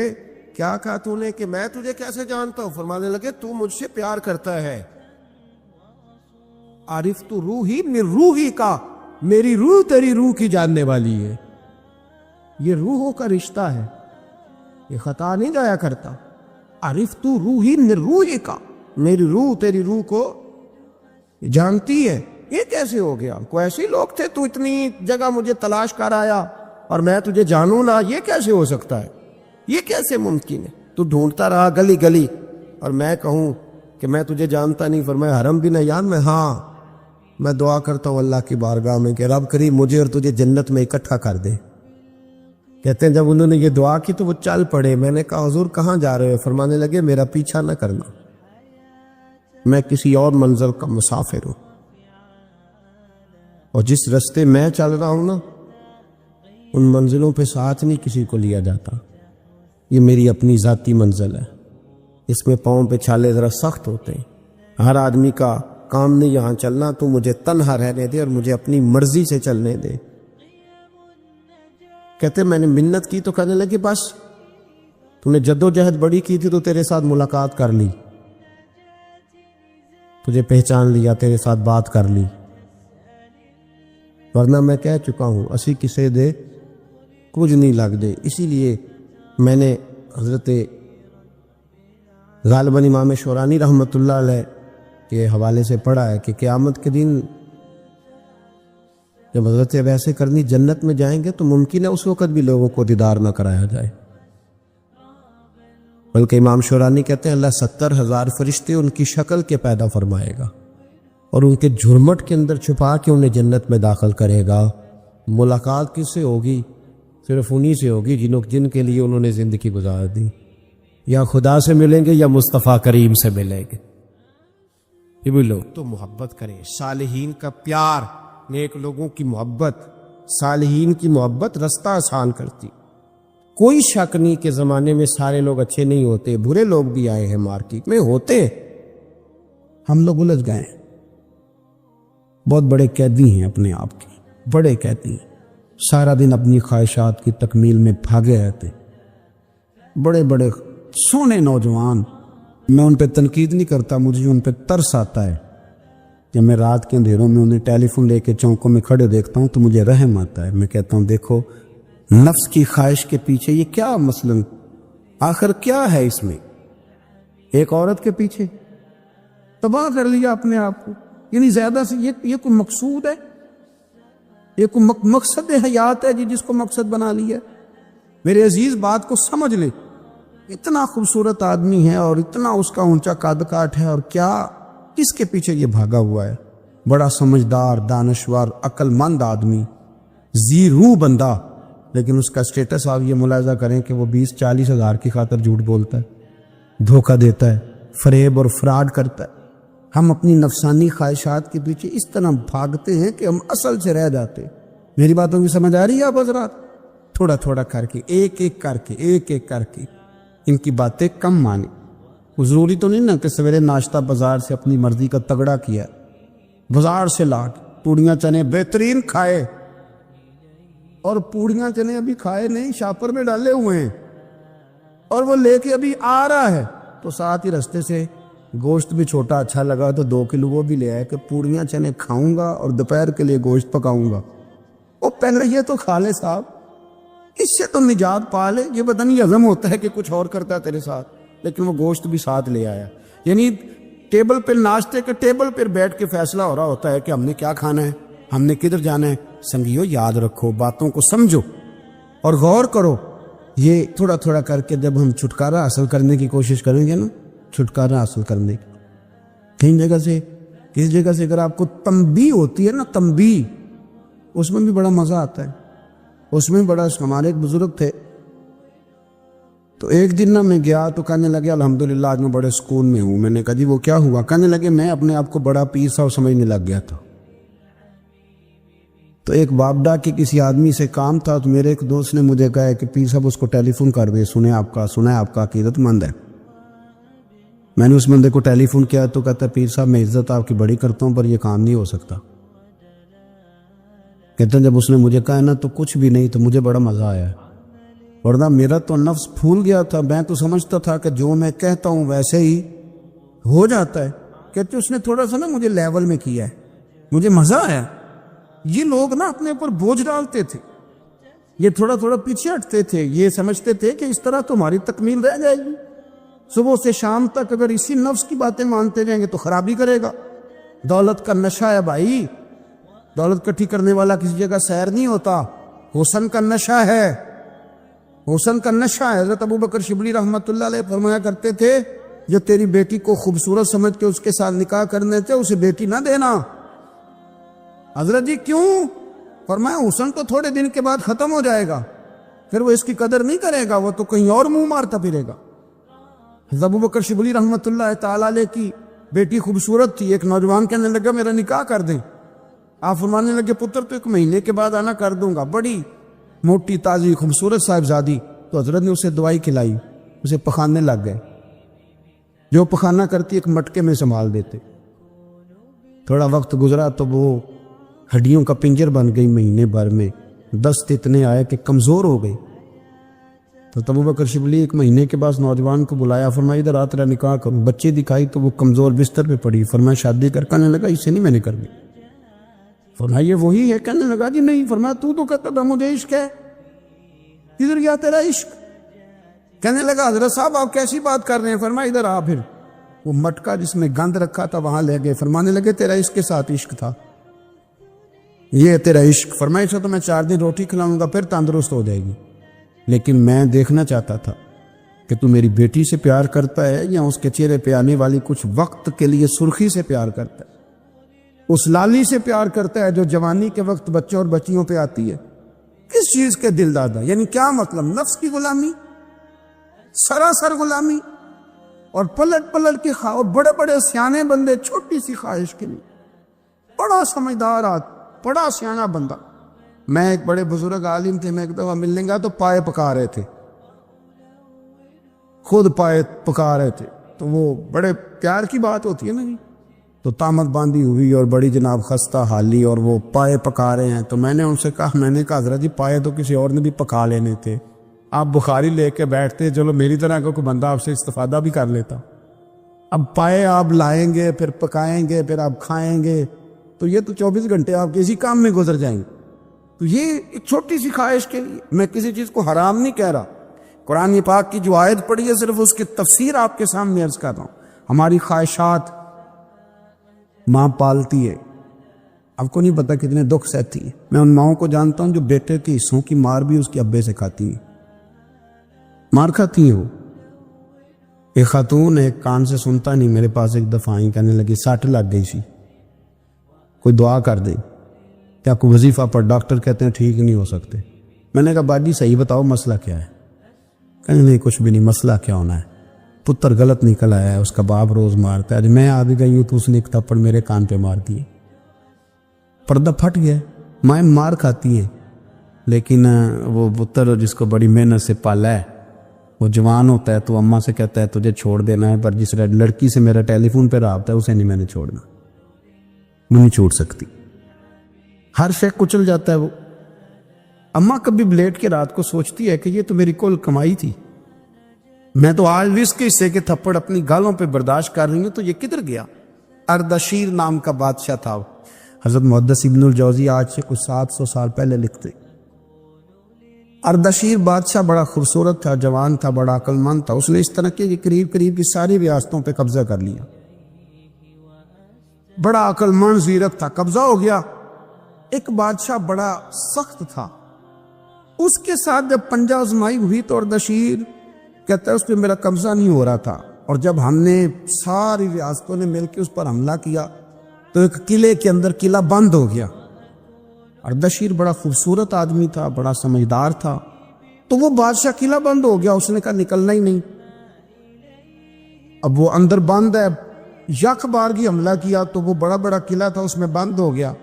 کیا کہا تو نے کہ میں تجھے کیسے جانتا ہوں؟ فرمانے لگے تو مجھ سے پیار کرتا ہے. عارف تو روحی من روحی کا، میری روح تیری روح کی جاننے والی ہے. یہ روحوں کا رشتہ ہے، یہ خطا نہیں جایا کرتا. عارف تو روحی من روحی کا، میری روح تیری روح کو جانتی ہے. یہ کیسے ہو گیا؟ کوئی ایسے لوگ تھے تو اتنی جگہ مجھے تلاش کر آیا اور میں تجھے جانوں نہ؟ یہ کیسے ہو سکتا ہے؟ یہ کیسے ممکن ہے؟ تو ڈھونڈتا رہا گلی گلی اور میں کہوں کہ میں تجھے جانتا نہیں؟ فرمایا حرم بن حیان میں، ہاں میں دعا کرتا ہوں اللہ کی بارگاہ میں کہ رب کریم مجھے اور تجھے جنت میں اکٹھا کر دے. کہتے ہیں جب انہوں نے یہ دعا کی تو وہ چل پڑے. میں نے کہا حضور کہاں جا رہے ہو؟ فرمانے لگے میرا پیچھا نہ کرنا، میں کسی اور منزل کا مسافر ہوں، اور جس رستے میں چل رہا ہوں نا ان منزلوں پہ ساتھ نہیں کسی کو لیا جاتا. یہ میری اپنی ذاتی منزل ہے، اس میں پاؤں پہ چھالے ذرا سخت ہوتے ہیں. ہر آدمی کا کام نہیں یہاں چلنا، تو مجھے تنہا رہنے دے اور مجھے اپنی مرضی سے چلنے دے. کہتے میں نے منت کی تو کہنے لگے بس تو نے جد و جہد بڑی کی تھی تو تیرے ساتھ ملاقات کر لی، تجھے پہچان لیا، تیرے ساتھ بات کر لی. ورنہ میں کہہ چکا ہوں اسی کسے دے کچھ نہیں لگ دے. اسی لیے میں نے حضرت غالباً امام شورانی رحمۃ اللہ علیہ کے حوالے سے پڑھا ہے کہ قیامت کے دن جب حضرت ویسے کرنی جنت میں جائیں گے تو ممکن ہے اس وقت بھی لوگوں کو دیدار نہ کرایا جائے. بلکہ امام شورانی کہتے ہیں اللہ 70,000 فرشتے ان کی شکل کے پیدا فرمائے گا اور ان کے جھرمٹ کے اندر چھپا کے انہیں جنت میں داخل کرے گا. ملاقات کس سے ہوگی؟ صرف انہی سے ہوگی جن کے لیے انہوں نے زندگی گزار دی. یا خدا سے ملیں گے یا مصطفیٰ کریم سے ملیں گے. یہ بھی لوگ تو محبت کریں. صالحین کا پیار، نیک لوگوں کی محبت، صالحین کی محبت رستہ آسان کرتی. کوئی شک نہیں کہ زمانے میں سارے لوگ اچھے نہیں ہوتے، برے لوگ بھی آئے ہیں مارکیٹ میں، ہوتے. ہم لوگ الجھ گئے ہیں، بہت بڑے قیدی ہیں اپنے آپ کے، بڑے قیدی ہیں. سارا دن اپنی خواہشات کی تکمیل میں بھاگے رہتے. بڑے بڑے سونے نوجوان، میں ان پہ تنقید نہیں کرتا، مجھے ان پہ ترس آتا ہے. جب میں رات کے اندھیروں میں انہیں ٹیلی فون لے کے چوکوں میں کھڑے دیکھتا ہوں تو مجھے رحم آتا ہے. میں کہتا ہوں دیکھو نفس کی خواہش کے پیچھے یہ کیا مثلاً آخر کیا ہے اس میں؟ ایک عورت کے پیچھے تباہ کر لیا اپنے آپ کو. یعنی زیادہ سے یہ کوئی مقصود ہے؟ یہ کوئی مقصد حیات ہے جس کو مقصد بنا لیا؟ میرے عزیز بات کو سمجھ لیں. اتنا خوبصورت آدمی ہے اور اتنا اس کا اونچا قد کاٹ ہے، اور کیا کس کے پیچھے یہ بھاگا ہوا ہے؟ بڑا سمجھدار، دانشور، عقل مند آدمی، ذی روح بندہ، لیکن اس کا سٹیٹس آپ یہ ملاحظہ کریں کہ وہ 20-40 ہزار کی خاطر جھوٹ بولتا ہے، دھوکہ دیتا ہے، فریب اور فراڈ کرتا ہے. ہم اپنی نفسانی خواہشات کے پیچھے اس طرح بھاگتے ہیں کہ ہم اصل سے رہ جاتے. میری باتوں کی سمجھ آ رہی ہے آپ حضرات؟ تھوڑا تھوڑا کر کے، ایک ایک کر کے ان کی باتیں کم مانی. ضروری تو نہیں نا کہ سویرے ناشتہ بازار سے اپنی مرضی کا تگڑا کیا، بازار سے لا کے پوڑیاں چنے بہترین کھائے، اور پوڑیاں چنے ابھی کھائے نہیں، شاپر میں ڈالے ہوئے ہیں، اور وہ لے کے ابھی آ رہا ہے تو ساتھ ہی رستے سے گوشت بھی چھوٹا اچھا لگا تو 2 کلو وہ بھی لے آئے کہ پوڑیاں چنے کھاؤں گا اور دوپہر کے لیے گوشت پکاؤں گا. وہ پہلے یہ تو کھا لے صاحب، اس سے تو نجات پا لے. یہ پتہ نہیں ہضم ہوتا ہے کہ کچھ اور کرتا ہے تیرے ساتھ، لیکن وہ گوشت بھی ساتھ لے آیا. یعنی ٹیبل پہ، ناشتے کے ٹیبل پر بیٹھ کے فیصلہ ہو رہا ہوتا ہے کہ ہم نے کیا کھانا ہے، ہم نے کدھر جانا ہے. سنگیو یاد رکھو، باتوں کو سمجھو اور غور کرو. یہ تھوڑا تھوڑا کر کے جب ہم چھٹکارا حاصل کرنے کی کوشش کریں گے نا، چھٹکارا حاصل کرنے کی، کہیں جگہ سے، کس جگہ سے اگر آپ کو تنبیہ ہوتی ہے نا، تنبیہ، اس میں بھی بڑا مزہ آتا ہے. اس میں بڑا، ہمارے ایک بزرگ تھے تو ایک دن نا میں گیا تو کہنے لگے الحمدللہ آج میں بڑے سکون میں ہوں. میں نے کہا جی وہ کیا ہوا؟ کہنے لگے میں اپنے آپ کو بڑا پیر صاحب سمجھنے لگ گیا تھا. تو ایک بابڈا کے کسی آدمی سے کام تھا تو میرے ایک دوست نے مجھے کہا کہ پیر صاحب اس کو ٹیلی فون کر دے، سنا ہے آپ کا عقیدت مند ہے. میں نے اس بندے کو ٹیلی فون کیا تو کہتا ہے پیر صاحب میں عزت آپ کی بڑی کرتا ہوں پر یہ کام نہیں ہو سکتا. کہتے ہیں جب اس نے مجھے کہا نا تو کچھ بھی نہیں، تو مجھے بڑا مزہ آیا، ورنہ میرا تو نفس پھول گیا تھا. میں تو سمجھتا تھا کہ جو میں کہتا ہوں ویسے ہی ہو جاتا ہے. کہتے اس نے تھوڑا سا نا مجھے لیول میں کیا ہے، مجھے مزہ آیا. یہ لوگ نا اپنے اوپر بوجھ ڈالتے تھے، یہ تھوڑا تھوڑا پیچھے ہٹتے تھے، یہ سمجھتے تھے کہ اس طرح تو ہماری تکمیل رہ جائے گی. صبح سے شام تک اگر اسی نفس کی باتیں مانتے جائیں گے تو خرابی کرے گا. دولت کا نشہ ہے بھائی، دولت کٹھی کرنے والا کسی جگہ سیر نہیں ہوتا. حسن کا نشہ ہے، حسن کا نشہ ہے. حضرت ابو بکر شبلی رحمۃ اللہ علیہ فرمایا کرتے تھے جو تیری بیٹی کو خوبصورت سمجھ کے اس کے ساتھ نکاح کرنے تھے اسے بیٹی نہ دینا. حضرت جی کیوں؟ فرمایا حسن تو تھوڑے دن کے بعد ختم ہو جائے گا، پھر وہ اس کی قدر نہیں کرے گا، وہ تو کہیں اور منہ مارتا پھرے گا. حضرت ابو بکر شبلی رحمۃ اللہ تعالیٰ علیہ کی بیٹی خوبصورت تھی. ایک نوجوان کہنے لگا میرا نکاح کر دیں. آپ فرمانے لگے پتر تو 1 مہینے کے بعد آنا کر دوں گا. بڑی موٹی تازی خوبصورت صاحبزادی. تو حضرت نے اسے دوائی کھلائی، اسے پخانے لگ گئے. جو پخانہ کرتی ایک مٹکے میں سنبھال دیتے. تھوڑا وقت گزرا تو وہ ہڈیوں کا پنجر بن گئی. مہینے بھر میں دست اتنے آئے کہ کمزور ہو گئی. تو ابو بکر شبلی 1 مہینے کے بعد نوجوان کو بلایا، فرمایا ادھر آ تیرا نکاح کروں. بچے دکھائی تو وہ کمزور بستر پہ پڑی. فرمایا شادی کر. کہنے لگا اسے نہیں میں نے کرنی. فرمایا یہ وہی ہے؟ کہنے لگا جی نہیں۔ فرمایا تو کہتا تھا مجھے عشق ہے، کدھر گیا تیرا عشق؟ کہنے لگا حضرت صاحب آپ کیسی بات کر رہے ہیں؟ فرمایا ادھر آ۔ پھر وہ مٹکا جس میں گند رکھا تھا وہاں لے گئے، فرمانے لگے تیرا اس کے ساتھ عشق تھا، یہ ہے تیرا عشق۔ فرمایا اسے تو میں 4 دن روٹی کھلاؤں گا پھر تندرست ہو جائے گی، لیکن میں دیکھنا چاہتا تھا کہ تو میری بیٹی سے پیار کرتا ہے یا اس کے چہرے پہ آنے والی کچھ وقت کے لیے سرخی سے پیار کرتا ہے، اس لالی سے پیار کرتا ہے جو جوانی کے وقت بچوں اور بچیوں پہ آتی ہے۔ کس چیز کے دل دادا؟ یعنی کیا مطلب؟ نفس کی غلامی، سراسر غلامی، اور پلٹ پلٹ کے اور بڑے بڑے سیانے بندے چھوٹی سی خواہش کے لیے، بڑا سمجھدار بڑا سیانا بندہ۔ میں ایک بڑے بزرگ عالم تھے، میں ایک دفعہ ملنے گا تو پائے پکا رہے تھے، خود پائے پکا رہے تھے، تو وہ بڑے پیار کی بات ہوتی ہے نا جی، تو تامت باندھی ہوئی اور بڑی جناب خستہ حالی، اور وہ پائے پکا رہے ہیں۔ تو میں نے ان سے کہا حضرت جی پائے تو کسی اور نے بھی پکا لینے تھے، آپ بخاری لے کے بیٹھتے، چلو میری طرح کا کوئی بندہ آپ سے استفادہ بھی کر لیتا۔ اب پائے آپ لائیں گے، پھر پکائیں گے، پھر آپ کھائیں گے، تو یہ تو 24 گھنٹے آپ کے اسی کام میں گزر جائیں گے۔ تو یہ ایک چھوٹی سی خواہش کے لیے، میں کسی چیز کو حرام نہیں کہہ رہا، قرآن پاک کی جو آیت پڑھی ہے صرف اس کی تفسیر آپ کے سامنے عرض کر رہا ہوں۔ ہماری خواہشات ماں پالتی ہے، آپ کو نہیں پتا کتنے دکھ سہتی ہے۔ میں ان ماؤں کو جانتا ہوں جو بیٹے کے حصوں کی مار بھی اس کے ابے سے کھاتی ہیں، مار کھاتی ہیں وہ۔ ایک خاتون ایک کان سے سنتا نہیں، میرے پاس ایک دفعہ آئی، کہنے لگی 60 لگ گئی سی، کوئی دعا کر دے، کیا کوئی وظیفہ پر؟ ڈاکٹر کہتے ہیں ٹھیک نہیں ہو سکتے۔ میں نے کہا باجی صحیح بتاؤ مسئلہ کیا ہے؟ کہنے نہیں کچھ بھی نہیں، مسئلہ کیا ہونا ہے، پتر غلط نکل آیا ہے، اس کا باپ روز مارتا ہے، میں آ بھی گئی ہوں تو اس نے ایک تھپڑ میرے کان پہ مار دیے، پردہ پھٹ گیا۔ مائیں مار کھاتی ہیں، لیکن وہ پتر جس کو بڑی محنت سے پالا ہے، وہ جوان ہوتا ہے تو اماں سے کہتا ہے تجھے چھوڑ دینا ہے، پر جس لڑکی سے میرا ٹیلی فون پہ رابطہ ہے اسے نہیں میں نے چھوڑنا، میں نہیں چھوڑ سکتی۔ ہر شے کچل جاتا ہے وہ۔ اماں کبھی بلیٹ کے رات کو سوچتی ہے کہ یہ تو میری کل کمائی تھی، میں تو آج بھی اس کے حصے کے تھپڑ اپنی گالوں پہ برداشت کر رہی ہوں، تو یہ کدھر گیا؟ اردشیر نام کا بادشاہ تھا، حضرت محدث ابن الجوزی آج سے کچھ 700 سال پہلے لکھتے۔ اردشیر بادشاہ بڑا خوبصورت تھا، جوان تھا، بڑا عقل مند تھا، اس نے اس طرح کے قریب کی ساری ریاستوں پہ قبضہ کر لیا، بڑا عقل مند زیرک تھا، قبضہ ہو گیا۔ ایک بادشاہ بڑا سخت تھا، اس کے ساتھ جب پنجہ آزمائی ہوئی تو اردشیر کہتا ہے اس پہ میرا قبضہ نہیں ہو رہا تھا، اور جب ہم نے ساری ریاستوں نے مل کے اس پر حملہ کیا تو ایک قلعے کے اندر قلعہ بند ہو گیا۔ اردشیر بڑا خوبصورت آدمی تھا، بڑا سمجھدار تھا، تو وہ بادشاہ قلعہ بند ہو گیا، اس نے کہا نکلنا ہی نہیں، اب وہ اندر بند ہے، یک بارگی حملہ کیا تو وہ بڑا بڑا قلعہ تھا اس میں بند ہو گیا۔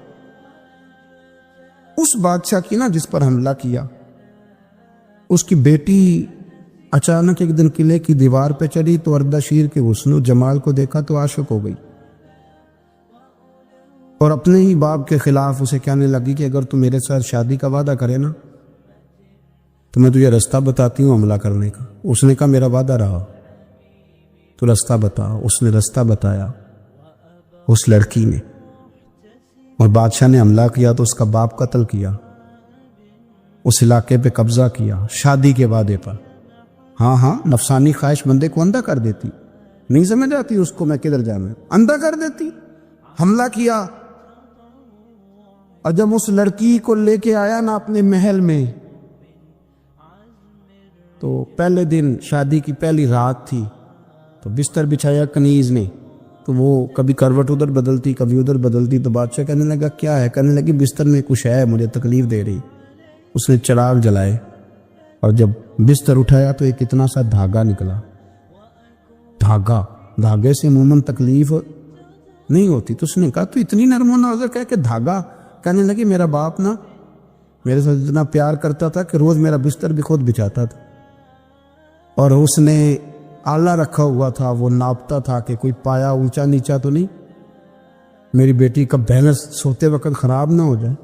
اس بادشاہ کی نا جس پر حملہ کیا، اس کی بیٹی اچانک ایک دن قلعے کی دیوار پہ چڑھی تو اردشیر کے حسن و جمال کو دیکھا تو عاشق ہو گئی، اور اپنے ہی باپ کے خلاف اسے کہنے لگی کہ اگر تو میرے ساتھ شادی کا وعدہ کرے نا تو میں تجھے رستہ بتاتی ہوں حملہ کرنے کا۔ اس نے کہا میرا وعدہ رہا، تو رستہ بتا۔ اس نے رستہ بتایا اس لڑکی نے، اور بادشاہ نے حملہ کیا تو اس کا باپ قتل کیا، اس علاقے پہ قبضہ کیا شادی کے وعدے پر۔ ہاں نفسانی خواہش بندے کو اندھا کر دیتی، نہیں سمجھ آتی اس کو میں کدھر جانا، اندھا کر دیتی۔ حملہ کیا، اور جب اس لڑکی کو لے کے آیا نا اپنے محل میں، تو پہلے دن شادی کی پہلی رات تھی، تو بستر بچھایا کنیز نے، تو وہ کبھی کروٹ ادھر بدلتی کبھی ادھر بدلتی، تو بادشاہ کہنے لگا کیا ہے؟ کہنے لگی بستر میں کچھ ہے، مجھے تکلیف دے رہی۔ اس نے چراغ جلائے اور جب بستر اٹھایا تو ایک اتنا سا دھاگا نکلا۔ دھاگے سے عموماً تکلیف نہیں ہوتی، تو اس نے کہا تو اتنی نرم و نازک کہہ کہ دھاگا؟ کہنے لگی میرا باپ نا میرے ساتھ اتنا پیار کرتا تھا کہ روز میرا بستر بھی خود بچھاتا تھا، اور اس نے آلہ رکھا ہوا تھا، وہ ناپتا تھا کہ کوئی پایا اونچا نیچا تو نہیں، میری بیٹی کا بیلنس سوتے وقت خراب نہ ہو جائے،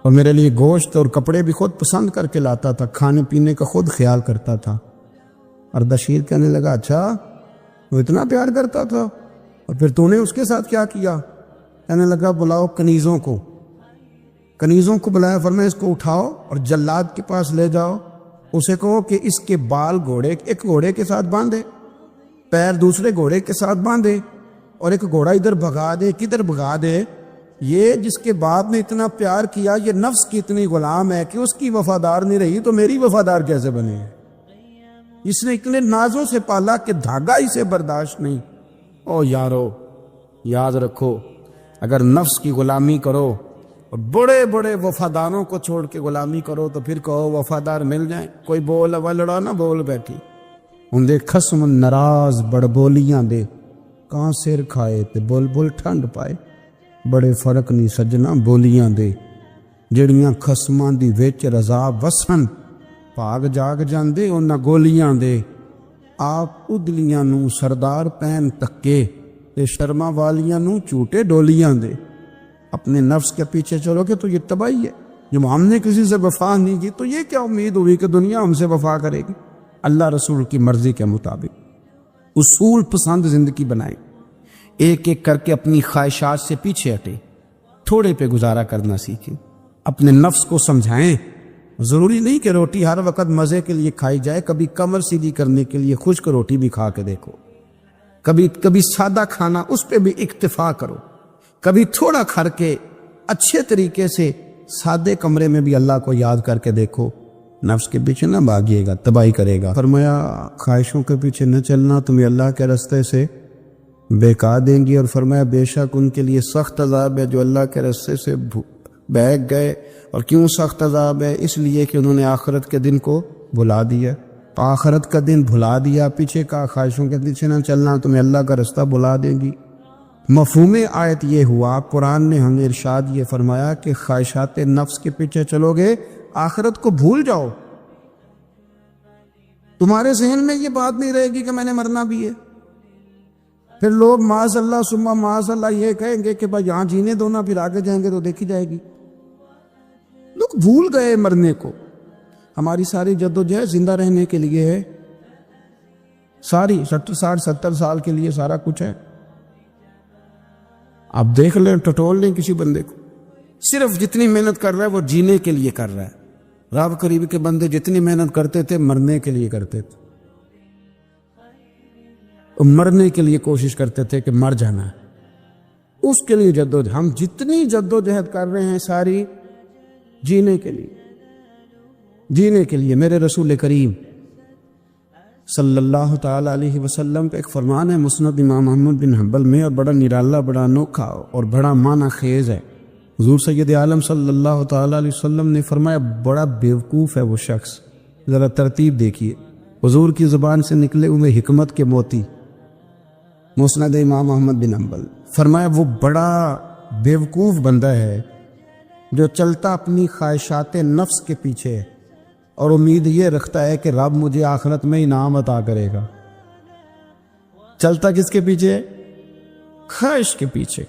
اور میرے لیے گوشت اور کپڑے بھی خود پسند کر کے لاتا تھا، کھانے پینے کا خود خیال کرتا تھا۔ اردشیر کہنے لگا اچھا وہ اتنا پیار کرتا تھا، اور پھر تو نے اس کے ساتھ کیا کیا؟ کہنے لگا بلاؤ کنیزوں کو، کنیزوں کو بلایا، فرمایا اس کو اٹھاؤ اور جلاد کے پاس لے جاؤ، اسے کہو کہ اس کے بال ایک گھوڑے کے ساتھ باندھے، پیر دوسرے گھوڑے کے ساتھ باندھے، اور ایک گھوڑا ادھر بھگا دے، کدھر بھگا دے۔ یہ جس کے باپ نے اتنا پیار کیا، یہ نفس کی اتنی غلام ہے کہ اس کی وفادار نہیں رہی تو میری وفادار کیسے بنے؟ اس نے اتنے نازوں سے پالا کہ دھاگا اسے برداشت نہیں۔ او یارو، یاد رکھو، اگر نفس کی غلامی کرو اور بڑے بڑے وفاداروں کو چھوڑ کے غلامی کرو تو پھر کہو وفادار مل جائیں۔ کوئی بول لڑا نہ بول بیٹھی، ان دے خصم ناراض بڑ بولیاں دے، کہاں سر کھائے تے بول بول ٹھنڈ پائے۔ بڑے فرق نہیں سجنا بولیاں دے، جڑیاں خصماں دی وچ رضا وسن، پاگ جاگ جاندے انہاں گولیاں دے۔ آپ ادلیاں نو سردار پین تکے تے شرما والیاں نو چوٹے ڈولیاں دے۔ اپنے نفس کے پیچھے چلو گے تو یہ تباہی ہے۔ جب ہم نے کسی سے وفا نہیں کی تو یہ کیا امید ہوئی کہ دنیا ہم سے وفا کرے گی؟ اللہ رسول کی مرضی کے مطابق اصول پسند زندگی بنائیں، ایک ایک کر کے اپنی خواہشات سے پیچھے ہٹے، تھوڑے پہ گزارا کرنا سیکھیں، اپنے نفس کو سمجھائیں۔ ضروری نہیں کہ روٹی ہر وقت مزے کے لیے کھائی جائے، کبھی کمر سیدھی کرنے کے لیے خشک روٹی بھی کھا کے دیکھو، کبھی سادہ کھانا اس پہ بھی اکتفا کرو، کبھی تھوڑا کھا کے اچھے طریقے سے سادے کمرے میں بھی اللہ کو یاد کر کے دیکھو۔ نفس کے پیچھے نہ بھاگیے گا، تباہی کرے گا۔ فرمایا خواہشوں کے پیچھے نہ چلنا، تمہیں اللہ کے راستے سے بہکا دیں گی، اور فرمایا بے شک ان کے لیے سخت عذاب ہے جو اللہ کے راستے سے بہک گئے۔ اور کیوں سخت عذاب ہے؟ اس لیے کہ انہوں نے آخرت کے دن کو بھلا دیا، آخرت کا دن بھلا دیا، پیچھے کا خواہشوں کے پیچھے نہ چلنا، تمہیں اللہ کا راستہ بھلا دیں گی۔ مفہوم آیت یہ ہوا، قرآن نے ہمیں ارشاد یہ فرمایا کہ خواہشات نفس کے پیچھے چلو گے آخرت کو بھول جاؤ، تمہارے ذہن میں یہ بات نہیں رہے گی کہ میں نے مرنا بھی ہے۔ پھر لوگ معاذ اللہ ثم معاذ اللہ یہ کہیں گے کہ بھائی یہاں جینے دو نا، پھر آگے جائیں گے تو دیکھی جائے گی۔ لوگ بھول گئے مرنے کو۔ ہماری ساری جدوجہد زندہ رہنے کے لیے ہے، ساری 60-70 سال کے لیے سارا کچھ ہے۔ آپ دیکھ لیں، ٹٹول لیں کسی بندے کو، صرف جتنی محنت کر رہا ہے وہ جینے کے لیے کر رہا ہے۔ رب قریب کے بندے جتنی محنت کرتے تھے مرنے کے لیے کرتے تھے، مرنے کے لیے کوشش کرتے تھے کہ مر جانا ہے، اس کے لیے جدوجہد۔ ہم جتنی جدوجہد کر رہے ہیں ساری جینے کے لیے، جینے کے لیے۔ میرے رسول کریم صلی اللہ تعالی علیہ وسلم کا ایک فرمان ہے مسند امام احمد بن حنبل میں، اور بڑا نرالا، بڑا انوکھا اور بڑا معنی خیز ہے۔ حضور سید عالم صلی اللہ تعالی علیہ وسلم نے فرمایا بڑا بیوقوف ہے وہ شخص، ذرا ترتیب دیکھیے، حضور کی زبان سے نکلے ہوئے حکمت کے موتی، مسند امام احمد بن حنبل۔ فرمایا وہ بڑا بیوقوف بندہ ہے جو چلتا اپنی خواہشات نفس کے پیچھے ہے اور امید یہ رکھتا ہے کہ رب مجھے آخرت میں انعام عطا کرے گا۔ چلتا کس کے پیچھے ہے؟ خواہش کے پیچھے،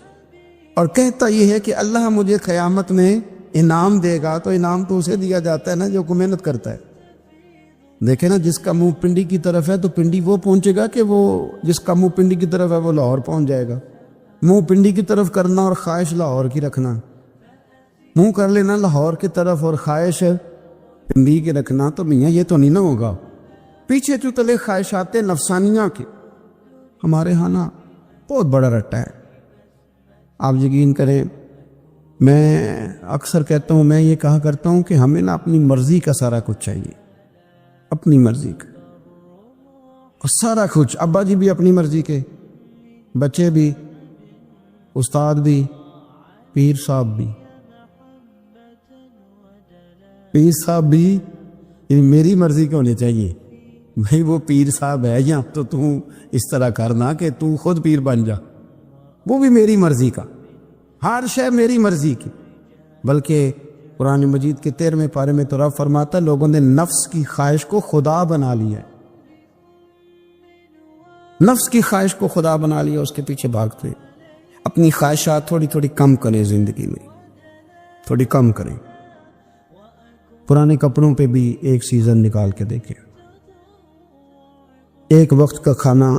اور کہتا یہ ہے کہ اللہ مجھے قیامت میں انعام دے گا، تو انعام تو اسے دیا جاتا ہے نا جو کو محنت کرتا ہے۔ دیکھیں نا، جس کا منہ پنڈی کی طرف ہے تو پنڈی وہ پہنچے گا کہ وہ جس کا منہ پنڈی کی طرف ہے وہ لاہور پہنچ جائے گا۔ منہ پنڈی کی طرف کرنا اور خواہش لاہور کی رکھنا، منہ کر لینا لاہور کی طرف اور خواہش پنڈی کے رکھنا، تو میاں یہ تو نہیں نہ ہوگا۔ پیچھے جو تلے خواہشات نفسانیہ کے ہمارے ہاں نا بہت بڑا رٹا ہے۔ آپ یقین کریں، میں اکثر کہتا ہوں، میں یہ کہا کرتا ہوں کہ ہمیں نا اپنی مرضی کا سارا کچھ چاہیے، اپنی مرضی کا، اور سارا کچھ۔ ابا جی بھی اپنی مرضی کے، بچے بھی، استاد بھی، پیر صاحب بھی، پیر صاحب بھی، یعنی میری مرضی کے ہونے چاہیے۔ بھائی وہ پیر صاحب ہے یا تو اس طرح کرنا کہ تو خود پیر بن جا، وہ بھی میری مرضی کا، ہر شے میری مرضی کی۔ بلکہ قرآن مجید کے 13ویں پارے میں تو رب فرماتا ہے لوگوں نے نفس کی خواہش کو خدا بنا لیا ہے، نفس کی خواہش کو خدا بنا لیا، اس کے پیچھے بھاگتے۔ اپنی خواہشات تھوڑی تھوڑی کم کریں، زندگی میں تھوڑی کم کریں۔ پرانے کپڑوں پہ بھی ایک سیزن نکال کے دیکھیں، ایک وقت کا کھانا